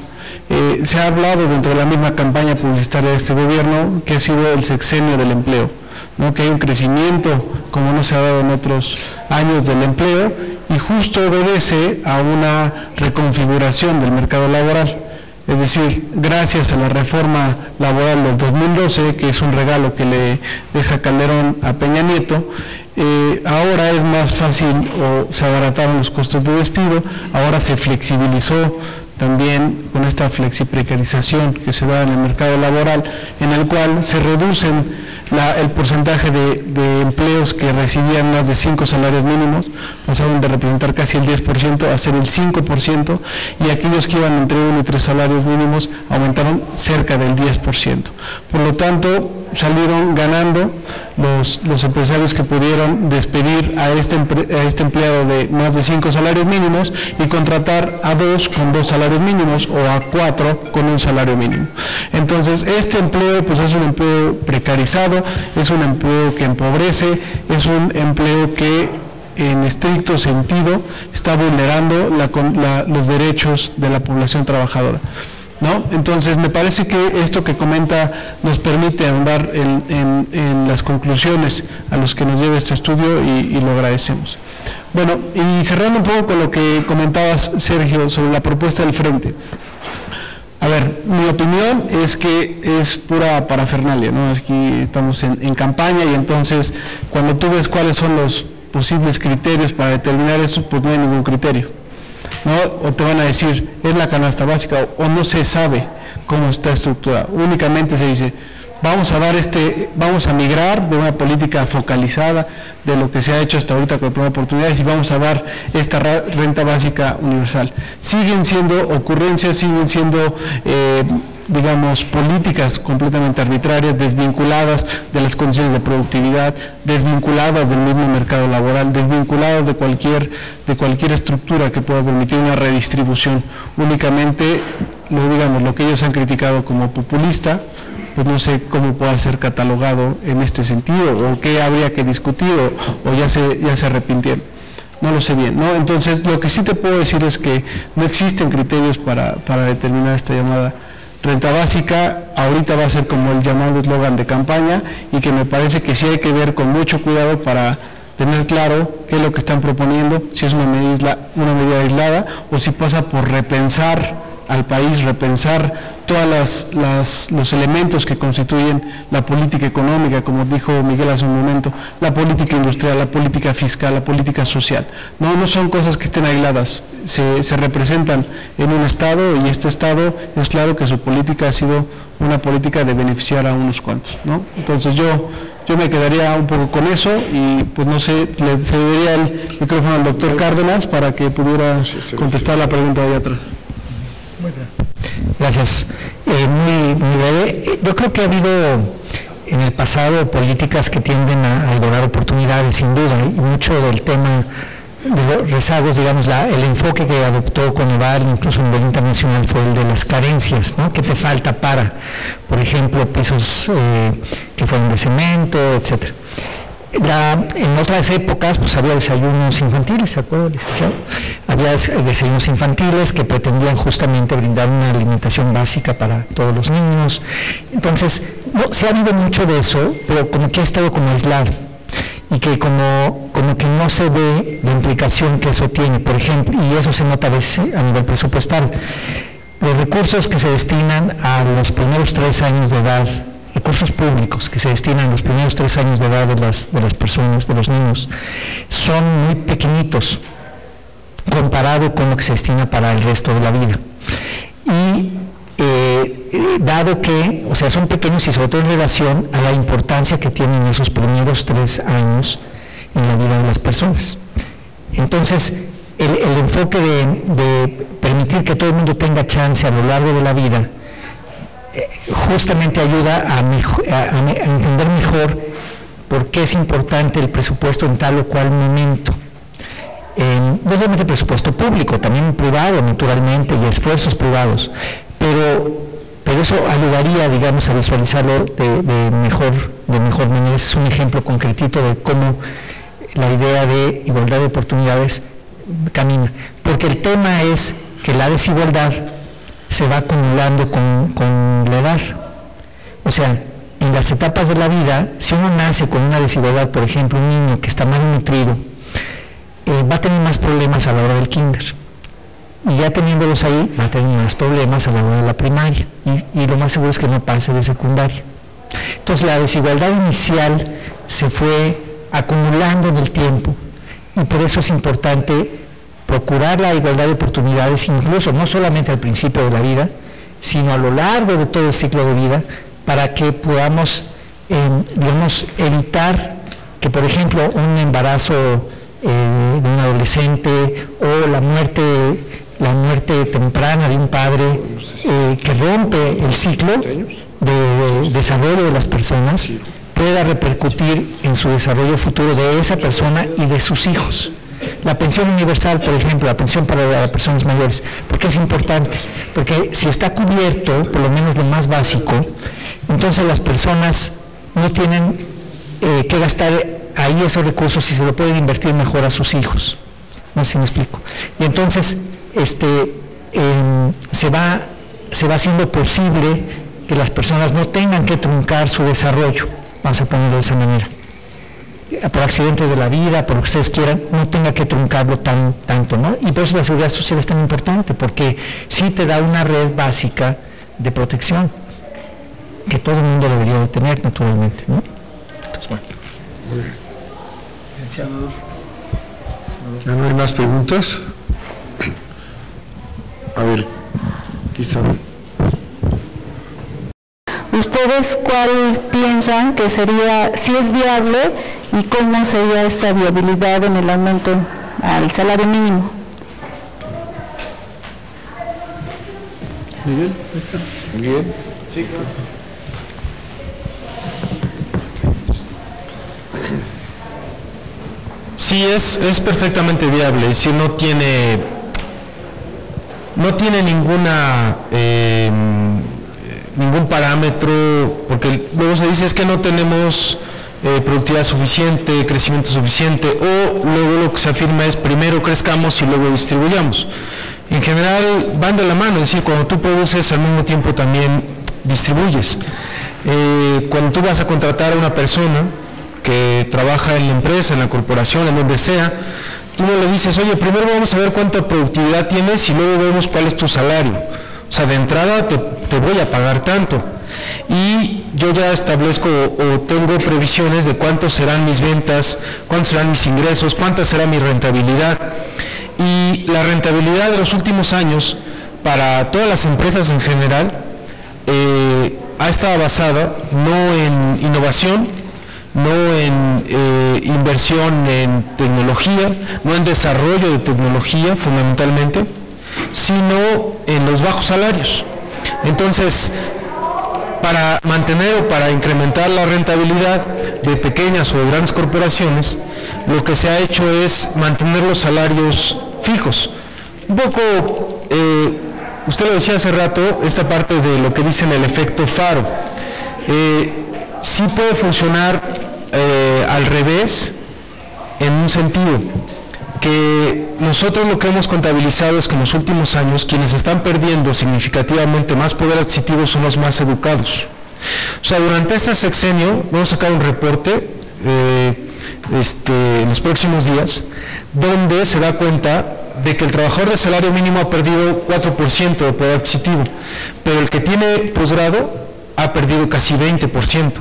Se ha hablado dentro de la misma campaña publicitaria de este gobierno que ha sido el sexenio del empleo, ¿no? Que hay un crecimiento como no se ha dado en otros años del empleo y justo obedece a una reconfiguración del mercado laboral. Es decir, gracias a la reforma laboral del 2012, que es un regalo que le deja Calderón a Peña Nieto, ahora es más fácil o se abarataron los costos de despido, ahora se flexibilizó también con esta flexiprecarización que se da en el mercado laboral, en el cual se reducen el porcentaje de empleos que recibían más de 5 salarios mínimos, pasaron de representar casi el 10% a ser el 5%, y aquellos que iban entre 1 y 3 salarios mínimos aumentaron cerca del 10%. Por lo tanto, salieron ganando los empresarios que pudieron despedir a este empleado de más de 5 salarios mínimos y contratar a 2 con 2 salarios mínimos o a 4 con un salario mínimo. Entonces, este empleo pues es un empleo precarizado, es un empleo que empobrece, es un empleo que en estricto sentido está vulnerando los derechos de la población trabajadora, ¿no? Entonces, me parece que esto que comenta nos permite ahondar en las conclusiones a los que nos lleva este estudio y lo agradecemos. Bueno, y cerrando un poco con lo que comentabas, Sergio, sobre la propuesta del Frente. A ver, mi opinión es que es pura parafernalia, ¿no? Aquí estamos en campaña y entonces cuando tú ves cuáles son los posibles criterios para determinar esto, pues no hay ningún criterio, ¿no? O te van a decir, es la canasta básica, o no se sabe cómo está estructurada. Únicamente se dice, vamos a migrar de una política focalizada de lo que se ha hecho hasta ahorita con el programa de oportunidades y vamos a dar esta renta básica universal. Siguen siendo ocurrencias, siguen siendo digamos, políticas completamente arbitrarias, desvinculadas de las condiciones de productividad, desvinculadas del mismo mercado laboral, desvinculadas de cualquier estructura que pueda permitir una redistribución. Únicamente, lo que ellos han criticado como populista, pues no sé cómo pueda ser catalogado en este sentido, o qué habría que discutir, o ya se arrepintieron. No lo sé bien, ¿no? Entonces, lo que sí te puedo decir es que no existen criterios para determinar esta llamada renta básica ahorita va a ser como el llamado eslogan de campaña, y que me parece que sí hay que ver con mucho cuidado para tener claro qué es lo que están proponiendo, si es una medida aislada o si pasa por repensar al país, repensar todos los elementos que constituyen la política económica, como dijo Miguel hace un momento, la política industrial, la política fiscal, la política social. No son cosas que estén aisladas, se representan en un Estado, y este Estado es claro que su política ha sido una política de beneficiar a unos cuantos, ¿no? Entonces yo me quedaría un poco con eso, y pues no sé, le cedería el micrófono al doctor Cárdenas para que pudiera contestar la pregunta de allá atrás. Muy bien. Gracias. Muy breve. Yo creo que ha habido en el pasado políticas que tienden a lograr oportunidades, sin duda, y mucho del tema de los rezagos, digamos, el enfoque que adoptó Coneval, incluso a nivel internacional, fue el de las carencias, ¿no? ¿Qué te falta para, por ejemplo, pisos que fueron de cemento, etcétera? En otras épocas pues había desayunos infantiles, ¿se acuerda, licenciado? Había desayunos infantiles que pretendían justamente brindar una alimentación básica para todos los niños. Entonces, se ha habido mucho de eso, pero como que ha estado como aislado, y que como que no se ve la implicación que eso tiene, por ejemplo, y eso se nota a veces a nivel presupuestal. Los recursos que se destinan a los primeros 3 años de edad, recursos públicos que se destinan a los primeros 3 años de edad de las personas, de los niños, son muy pequeñitos comparado con lo que se destina para el resto de la vida. Y dado que, o sea, son pequeños y sobre todo en relación a la importancia que tienen esos primeros 3 años en la vida de las personas. Entonces, el enfoque de permitir que todo el mundo tenga chance a lo largo de la vida justamente ayuda a entender mejor por qué es importante el presupuesto en tal o cual momento. No solamente el presupuesto público, también privado, naturalmente, y esfuerzos privados, pero eso ayudaría, digamos, a visualizarlo de mejor manera. Ese es un ejemplo concretito de cómo la idea de igualdad de oportunidades camina, porque el tema es que la desigualdad se va acumulando con la edad. O sea, en las etapas de la vida, si uno nace con una desigualdad, por ejemplo, un niño que está mal nutrido, va a tener más problemas a la hora del kinder. Y ya teniéndolos ahí, va a tener más problemas a la hora de la primaria. Y lo más seguro es que no pase de secundaria. Entonces, la desigualdad inicial se fue acumulando en el tiempo. Y por eso es importante procurar la igualdad de oportunidades, incluso no solamente al principio de la vida, sino a lo largo de todo el ciclo de vida, para que podamos, digamos, evitar que, por ejemplo, un embarazo de un adolescente o la muerte temprana de un padre que rompe el ciclo de desarrollo de las personas, pueda repercutir en su desarrollo futuro de esa persona y de sus hijos. La pensión universal, por ejemplo, la pensión para las personas mayores, ¿por qué es importante? Porque si está cubierto, por lo menos lo más básico, entonces las personas no tienen que gastar ahí esos recursos y se lo pueden invertir mejor a sus hijos. No sé si me explico. Y entonces se va haciendo posible que las personas no tengan que truncar su desarrollo, vamos a ponerlo de esa manera. Por accidentes de la vida, por lo que ustedes quieran, no tenga que truncarlo tanto, ¿no? Y por eso la seguridad social es tan importante, porque sí te da una red básica de protección que todo el mundo debería de tener, naturalmente, ¿no? Entonces, bueno. Muy bien. Licenciado. ¿Ya no hay más preguntas? A ver, quizá. ¿Ustedes cuál piensan que sería, si es viable, y cómo sería esta viabilidad en el aumento al salario mínimo? Miguel, Miguel. Sí, claro. Sí, es perfectamente viable, si no tiene ningún parámetro, porque luego se dice es que no tenemos productividad suficiente, crecimiento suficiente, o luego lo que se afirma es primero crezcamos y luego distribuyamos. en general van de la mano, es decir, cuando tú produces al mismo tiempo también distribuyes. Cuando tú vas a contratar a una persona que trabaja en la empresa, en la corporación, en donde sea, tú no le dices, oye, primero vamos a ver cuánta productividad tienes y luego vemos cuál es tu salario. O sea, de entrada te voy a pagar tanto. Y yo ya establezco o tengo previsiones de cuántos serán mis ventas, cuántos serán mis ingresos, cuánta será mi rentabilidad. Y la rentabilidad de los últimos años para todas las empresas en general ha estado basada no en innovación, no en inversión en tecnología, no en desarrollo de tecnología fundamentalmente, sino en los bajos salarios. Entonces, para mantener o para incrementar la rentabilidad de pequeñas o de grandes corporaciones, lo que se ha hecho es mantener los salarios fijos. Un poco, usted lo decía hace rato, esta parte de lo que dicen el efecto faro. Sí puede funcionar al revés, en un sentido, que nosotros lo que hemos contabilizado es que en los últimos años quienes están perdiendo significativamente más poder adquisitivo son los más educados. O sea, durante este sexenio vamos a sacar un reporte en los próximos días, donde se da cuenta de que el trabajador de salario mínimo ha perdido 4% de poder adquisitivo, pero el que tiene posgrado ha perdido casi 20%.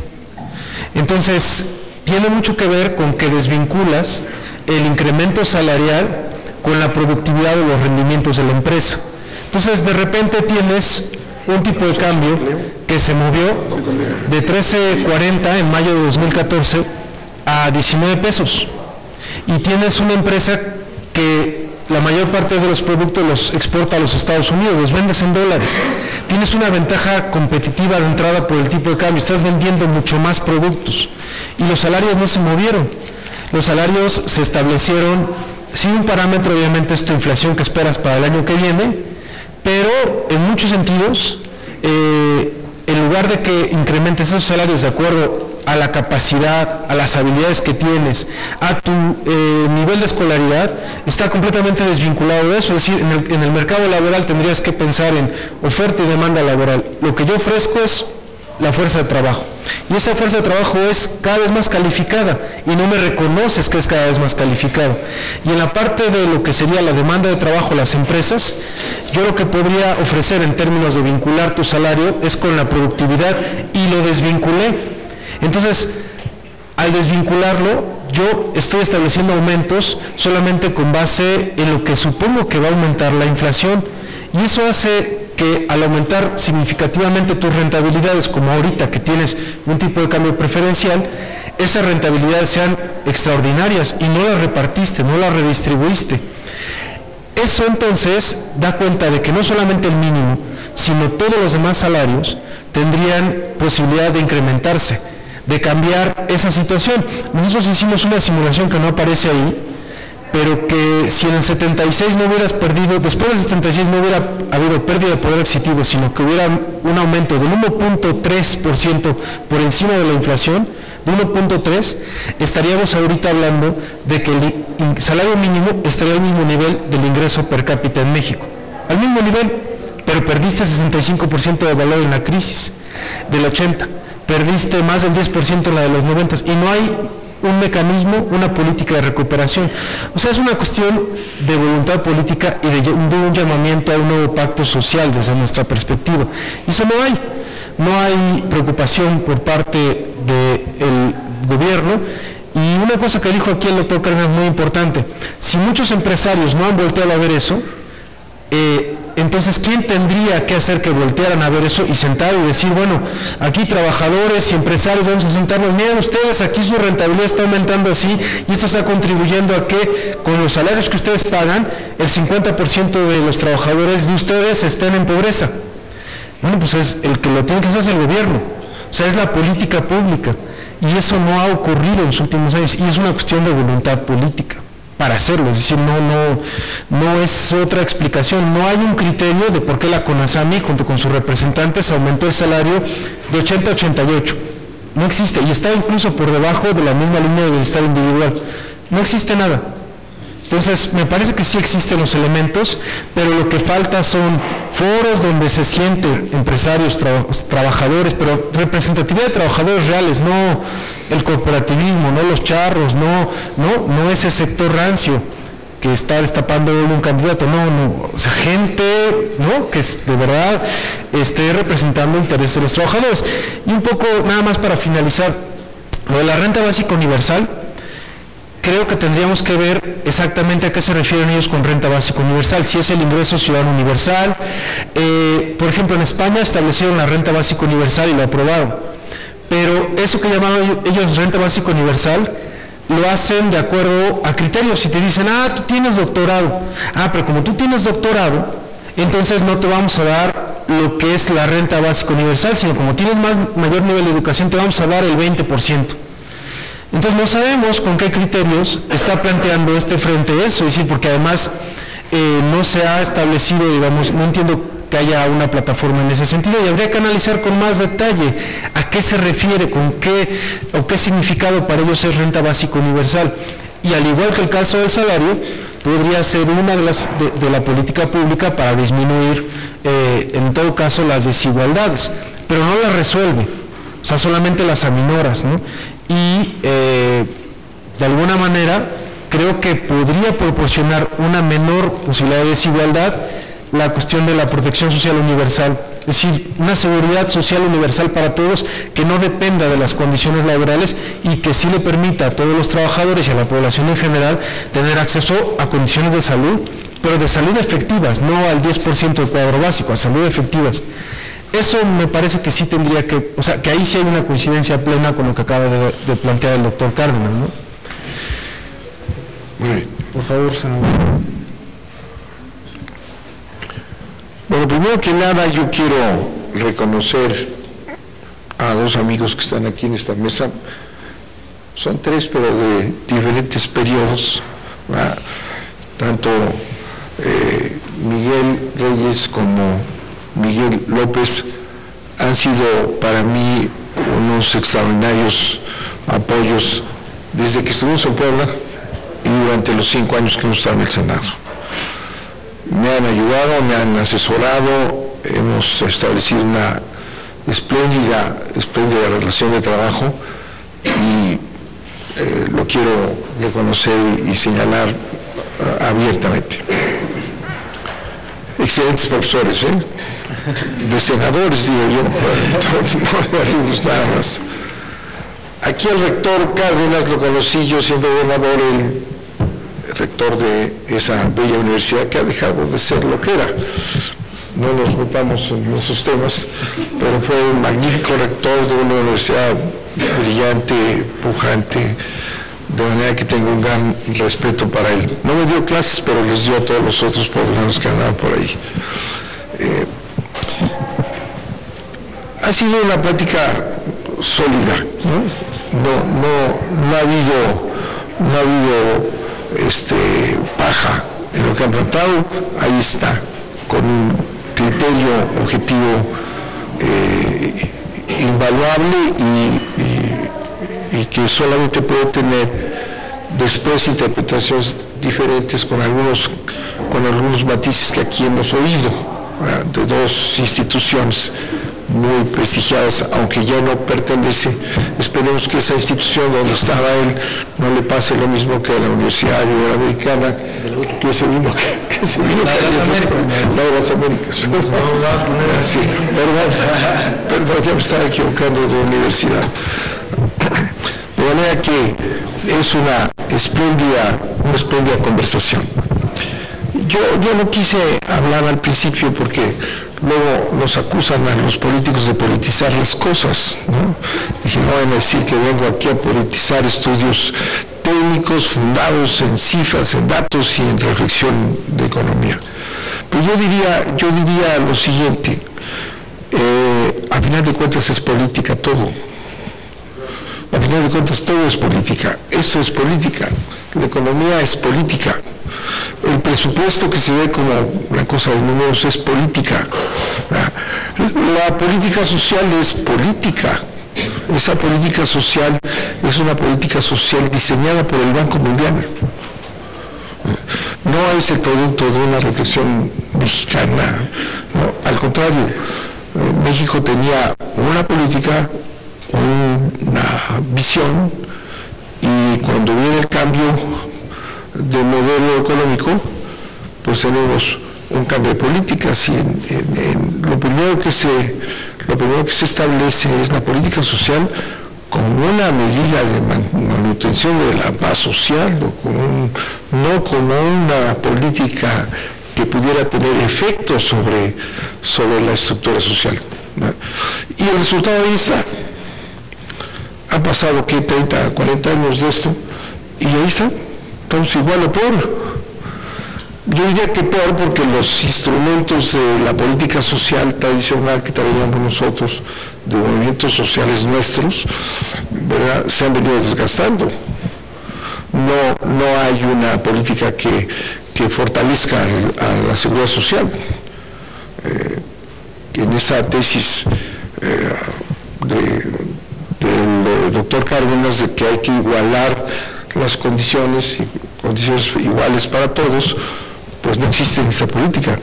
Entonces, tiene mucho que ver con que desvinculas el incremento salarial con la productividad de los rendimientos de la empresa. Entonces, de repente tienes un tipo de cambio que se movió de 13.40 en mayo de 2014 a 19 pesos. Y tienes una empresa que la mayor parte de los productos los exporta a los Estados Unidos, los vendes en dólares. Tienes una ventaja competitiva de entrada por el tipo de cambio, estás vendiendo mucho más productos. Y los salarios no se movieron. Los salarios se establecieron sin un parámetro, obviamente, es tu inflación que esperas para el año que viene, pero en muchos sentidos, en lugar de que incrementes esos salarios de acuerdo a la capacidad, a las habilidades que tienes, a tu nivel de escolaridad, está completamente desvinculado de eso. Es decir, en el mercado laboral tendrías que pensar en oferta y demanda laboral. Lo que yo ofrezco es la fuerza de trabajo. Y esa fuerza de trabajo es cada vez más calificada y no me reconoces que es cada vez más calificado. Y en la parte de lo que sería la demanda de trabajo, las empresas, yo lo que podría ofrecer en términos de vincular tu salario es con la productividad y lo desvinculé. Entonces, al desvincularlo, yo estoy estableciendo aumentos solamente con base en lo que supongo que va a aumentar la inflación. Y eso hace que al aumentar significativamente tus rentabilidades, como ahorita que tienes un tipo de cambio preferencial, esas rentabilidades sean extraordinarias y no las repartiste, no las redistribuiste. Eso entonces da cuenta de que no solamente el mínimo, sino todos los demás salarios tendrían posibilidad de incrementarse, de cambiar esa situación. Nosotros hicimos una simulación que no aparece ahí, pero que si en el 76 no hubieras perdido, después del 76 no hubiera habido pérdida de poder adquisitivo, sino que hubiera un aumento del 1.3% por encima de la inflación, de 1.3, estaríamos ahorita hablando de que el salario mínimo estaría al mismo nivel del ingreso per cápita en México. Al mismo nivel, pero perdiste 65% de valor en la crisis del 80, perdiste más del 10% en la de los 90 y no hay un mecanismo, una política de recuperación. O sea, es una cuestión de voluntad política y de un llamamiento a un nuevo pacto social desde nuestra perspectiva. Y eso no hay. No hay preocupación por parte del gobierno. Y una cosa que dijo aquí el doctor Cárdenas es muy importante. Si muchos empresarios no han volteado a ver eso, entonces, ¿quién tendría que hacer que voltearan a ver eso y sentar y decir, bueno, aquí trabajadores y empresarios vamos a sentarnos, miren ustedes, aquí su rentabilidad está aumentando así y esto está contribuyendo a que con los salarios que ustedes pagan, el 50% de los trabajadores de ustedes estén en pobreza? Bueno, pues es el que lo tiene que hacer es el gobierno, o sea, es la política pública y eso no ha ocurrido en los últimos años y es una cuestión de voluntad política para hacerlo, es decir, no es otra explicación, no hay un criterio de por qué la CONASAMI junto con sus representantes aumentó el salario de 80 a 88, no existe, y está incluso por debajo de la misma línea de bienestar individual, no existe nada. Entonces, me parece que sí existen los elementos, pero lo que falta son foros donde se sienten empresarios, trabajadores, pero representatividad de trabajadores reales, no el corporativismo, no los charros, no ese sector rancio que está destapando un candidato, o sea, gente, ¿no?, que de verdad esté representando intereses de los trabajadores. Y un poco, nada más para finalizar, lo de la renta básica universal, creo que tendríamos que ver exactamente a qué se refieren ellos con renta básica universal, si es el ingreso ciudadano universal. Por ejemplo, en España establecieron la renta básica universal y lo aprobaron, pero eso que llamaban ellos renta básica universal, lo hacen de acuerdo a criterios. Si te dicen, tú tienes doctorado, pero como tú tienes doctorado, entonces no te vamos a dar lo que es la renta básica universal, sino como tienes mayor nivel de educación, te vamos a dar el 20%. Entonces no sabemos con qué criterios está planteando este frente eso, es decir, porque además no se ha establecido, digamos, no entiendo que haya una plataforma en ese sentido, y habría que analizar con más detalle a qué se refiere, con qué o qué significado para ellos es renta básica universal. Y al igual que el caso del salario, podría ser una de la política pública para disminuir, en todo caso, las desigualdades, pero no las resuelve, o sea, solamente las aminoras, ¿no? Y de alguna manera creo que podría proporcionar una menor posibilidad de desigualdad la cuestión de la protección social universal, es decir, una seguridad social universal para todos que no dependa de las condiciones laborales y que sí le permita a todos los trabajadores y a la población en general tener acceso a condiciones de salud, pero de salud efectivas, no al 10% del cuadro básico, a salud efectivas. Eso me parece que sí tendría que, o sea, que ahí sí hay una coincidencia plena con lo que acaba de plantear el doctor Cárdenas, ¿no? Muy bien. Por favor, senador. Bueno, primero que nada yo quiero reconocer a dos amigos que están aquí en esta mesa. Son tres, pero de diferentes periodos, ¿verdad? Tanto Miguel Reyes como Miguel López han sido para mí unos extraordinarios apoyos desde que estuvimos en Puebla y durante los 5 años que hemos estado en el Senado. Me han ayudado, me han asesorado, hemos establecido una espléndida relación de trabajo y lo quiero reconocer y señalar abiertamente. Excelentes profesores, de senadores, digo yo, no de alumnos nada más. Aquí el rector Cárdenas lo conocí yo siendo gobernador, el rector de esa bella universidad que ha dejado de ser lo que era. No nos metamos en esos temas, pero fue un magnífico rector de una universidad brillante, pujante, de manera que tengo un gran respeto para él. No me dio clases, pero les dio a todos los otros poblanos que andaban por ahí. Ha sido una plática sólida, no ha habido paja en lo que han tratado. Ahí está, con un criterio objetivo invaluable y que solamente puede tener después interpretaciones diferentes con algunos matices que aquí hemos oído, ¿verdad?, de dos instituciones muy prestigiadas, aunque ya no pertenece. Esperemos que esa institución donde estaba él no le pase lo mismo que a la Universidad Iberoamericana, que se vino la de las Américas. Sí, perdón, ya me estaba equivocando de universidad. De manera que es una espléndida conversación. Yo no quise hablar al principio porque luego nos acusan a los políticos de politizar las cosas, ¿no? Dije, no van a decir que vengo aquí a politizar estudios técnicos fundados en cifras, en datos y en reflexión de economía. Pero yo diría lo siguiente, a final de cuentas es política todo. A final de cuentas todo es política. Esto es política. La economía es política. El presupuesto que se ve como una cosa de números es política. La política social es política. Esa política social es una política social diseñada por el Banco Mundial. No es el producto de una reflexión mexicana, no, al contrario, México tenía una política, una visión, y cuando viene el cambio de modelo económico, pues tenemos un cambio de políticas, y lo primero que se establece es la política social como una medida de manutención de la paz social, no como una política que pudiera tener efectos sobre la estructura social, ¿no? Y el resultado ahí está. Ha pasado, ¿qué? 30, 40 años de esto, y ahí está, estamos igual o peor. Yo diría que peor porque los instrumentos de la política social tradicional que traíamos nosotros, de movimientos sociales nuestros, ¿verdad?, se han venido desgastando. No hay una política que fortalezca a la seguridad social. En esta tesis del doctor Cárdenas, de que hay que igualar las condiciones iguales para todos, pues no existe en esta política,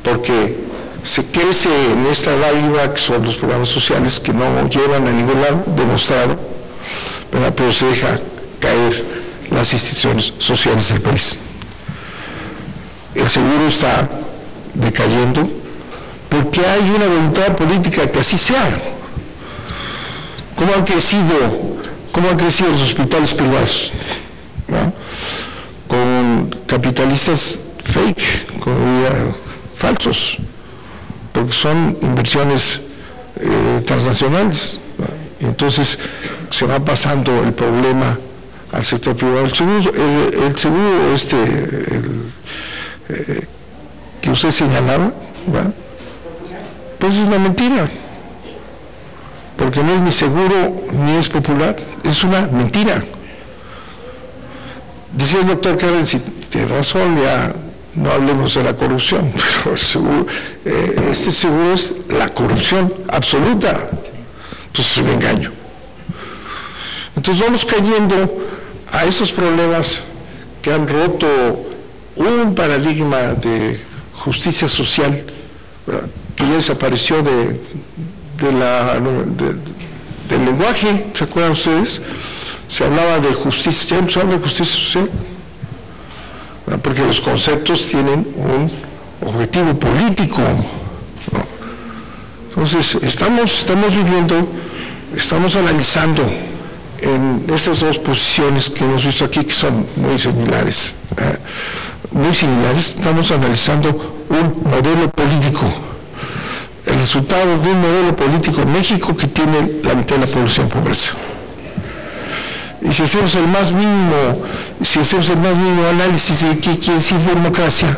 porque se crece en esta dádiva que son los programas sociales, que no llevan a ningún lado, demostrado, ¿verdad?, pero se deja caer las instituciones sociales del país. El seguro está decayendo porque hay una voluntad política que así sea. ¿Cómo han crecido los hospitales privados? ¿No? Con capitalistas fake, falsos, porque son inversiones transnacionales, ¿no? Entonces se va pasando el problema al sector privado. El seguro que usted señalaba, ¿no?, pues es una mentira, porque no es ni seguro ni es popular, es una mentira. Decía el doctor Karen, si tiene razón, ya no hablemos de la corrupción, pero el seguro, este seguro es la corrupción absoluta, entonces es un engaño. Entonces vamos cayendo a esos problemas que han roto un paradigma de justicia social, ¿verdad?, que ya desapareció del lenguaje. ¿Se acuerdan ustedes? Se hablaba de justicia, ya no se habla de justicia social, ¿verdad?, porque los conceptos tienen un objetivo político, ¿no? Entonces estamos analizando en estas dos posiciones que hemos visto aquí, que son muy similares, estamos analizando un modelo político, el resultado de un modelo político en México que tiene la mitad de la población en pobreza. Y si hacemos el más mínimo análisis de qué quiere decir democracia,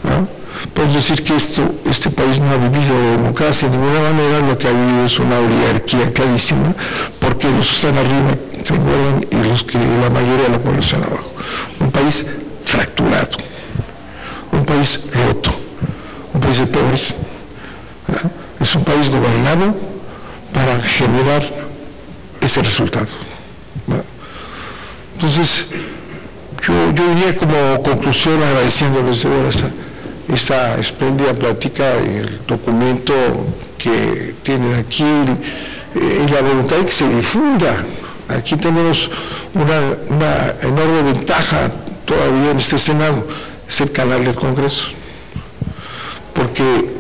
¿no?, podemos decir que este país no ha vivido de democracia de ninguna manera. Lo que ha vivido es una oligarquía clarísima, porque los que están arriba se engordan y la mayoría de la población abajo. Un país fracturado, un país roto, un país de pobres, ¿verdad? Es un país gobernado para generar ese resultado, ¿verdad? Entonces, yo diría como conclusión, agradeciéndoles de veras esta espléndida plática y el documento que tienen aquí, y la voluntad de que se difunda. Aquí tenemos una enorme ventaja todavía en este Senado, es el canal del Congreso, porque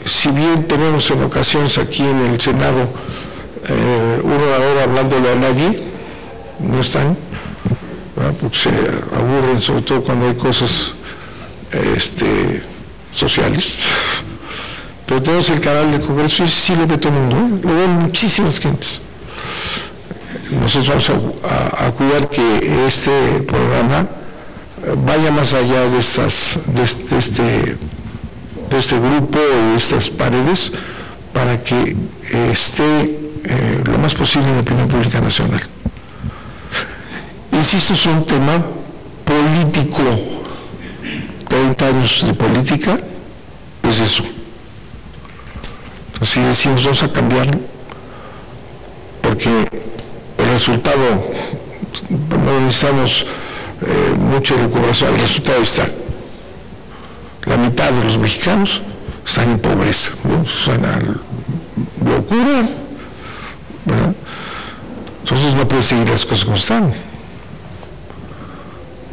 si bien tenemos en ocasiones aquí en el Senado un orador hablándole a nadie, no están, ¿verdad?, porque se aburren, sobre todo cuando hay cosas sociales, pero tenemos el canal del Congreso y sí lo ve todo el mundo, lo ven muchísimas gentes. Nosotros vamos a cuidar que este programa vaya más allá de este grupo, de estas paredes, para que esté lo más posible en la opinión pública nacional. Insisto, es un tema político. 30 años de política es eso. Entonces, si decimos vamos a cambiarlo, porque el resultado, no necesitamos mucha elucubración. El resultado está: la mitad de los mexicanos están en pobreza, ¿no? Suena locura, ¿verdad? Entonces no puede seguir las cosas como están.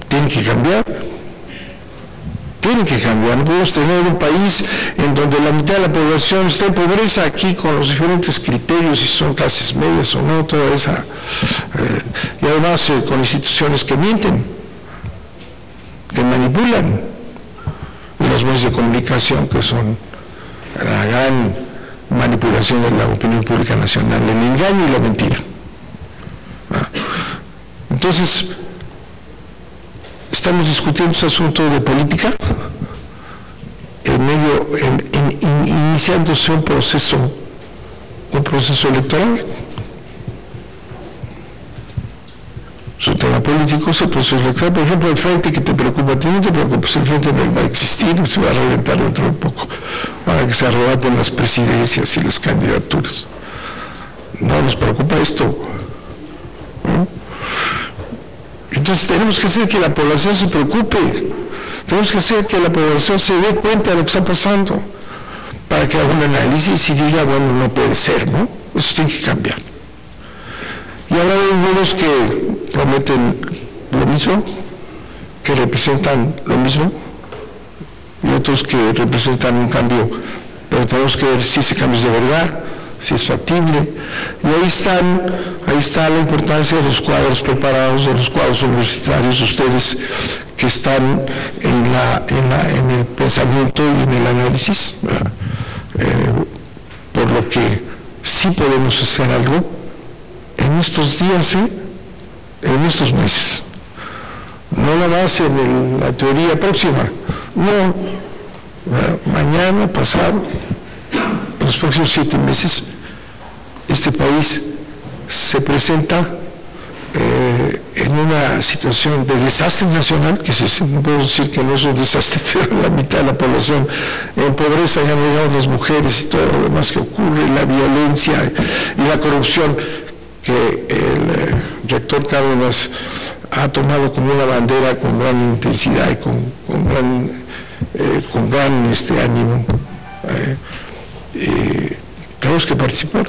Tienen que cambiar. Tienen que cambiar. No podemos tener un país en donde la mitad de la población está en pobreza, aquí con los diferentes criterios, si son clases medias o no, toda esa... y además con instituciones que mienten, que manipulan, y los medios de comunicación, que son la gran manipulación de la opinión pública nacional, el engaño y la mentira. Entonces, estamos discutiendo este asunto de política iniciándose un proceso electoral. Su tema político es el proceso electoral. Por ejemplo, el frente que te preocupa a ti, no te preocupes, el frente no va a existir, se va a reventar dentro de poco, para que se arrebaten las presidencias y las candidaturas. No nos preocupa esto, ¿no? Entonces tenemos que hacer que la población se preocupe, tenemos que hacer que la población se dé cuenta de lo que está pasando, para que haga un análisis y diga, bueno, no puede ser, ¿no? Eso tiene que cambiar. Y ahora hay algunos que prometen lo mismo, que representan lo mismo, y otros que representan un cambio, pero tenemos que ver si ese cambio es de verdad, si es factible. Y ahí está la importancia de los cuadros preparados, de los cuadros universitarios, ustedes que están en el pensamiento y en el análisis, por lo que sí podemos hacer algo en estos días, en estos meses. No nada más en la teoría próxima, no, mañana, pasado, los próximos 7 meses, este país se presenta en una situación de desastre nacional, que no puedo decir que no es un desastre, la mitad de la población en pobreza, ya no digamos las mujeres y todo lo demás que ocurre, la violencia y la corrupción que el rector Cárdenas ha tomado como una bandera con gran intensidad y con gran ánimo. Tenemos que participar,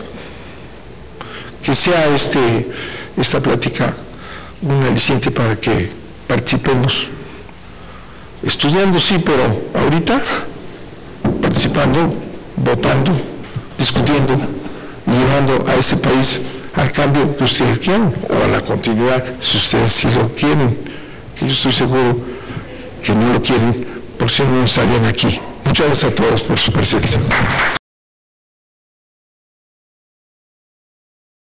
que sea esta plática un aliciente para que participemos, estudiando sí, pero ahorita participando, votando, discutiendo, llevando a este país al cambio que ustedes quieren, o a la continuidad si ustedes sí lo quieren, que yo estoy seguro que no lo quieren, por si no estarían aquí. Muchas gracias a todos por su presencia.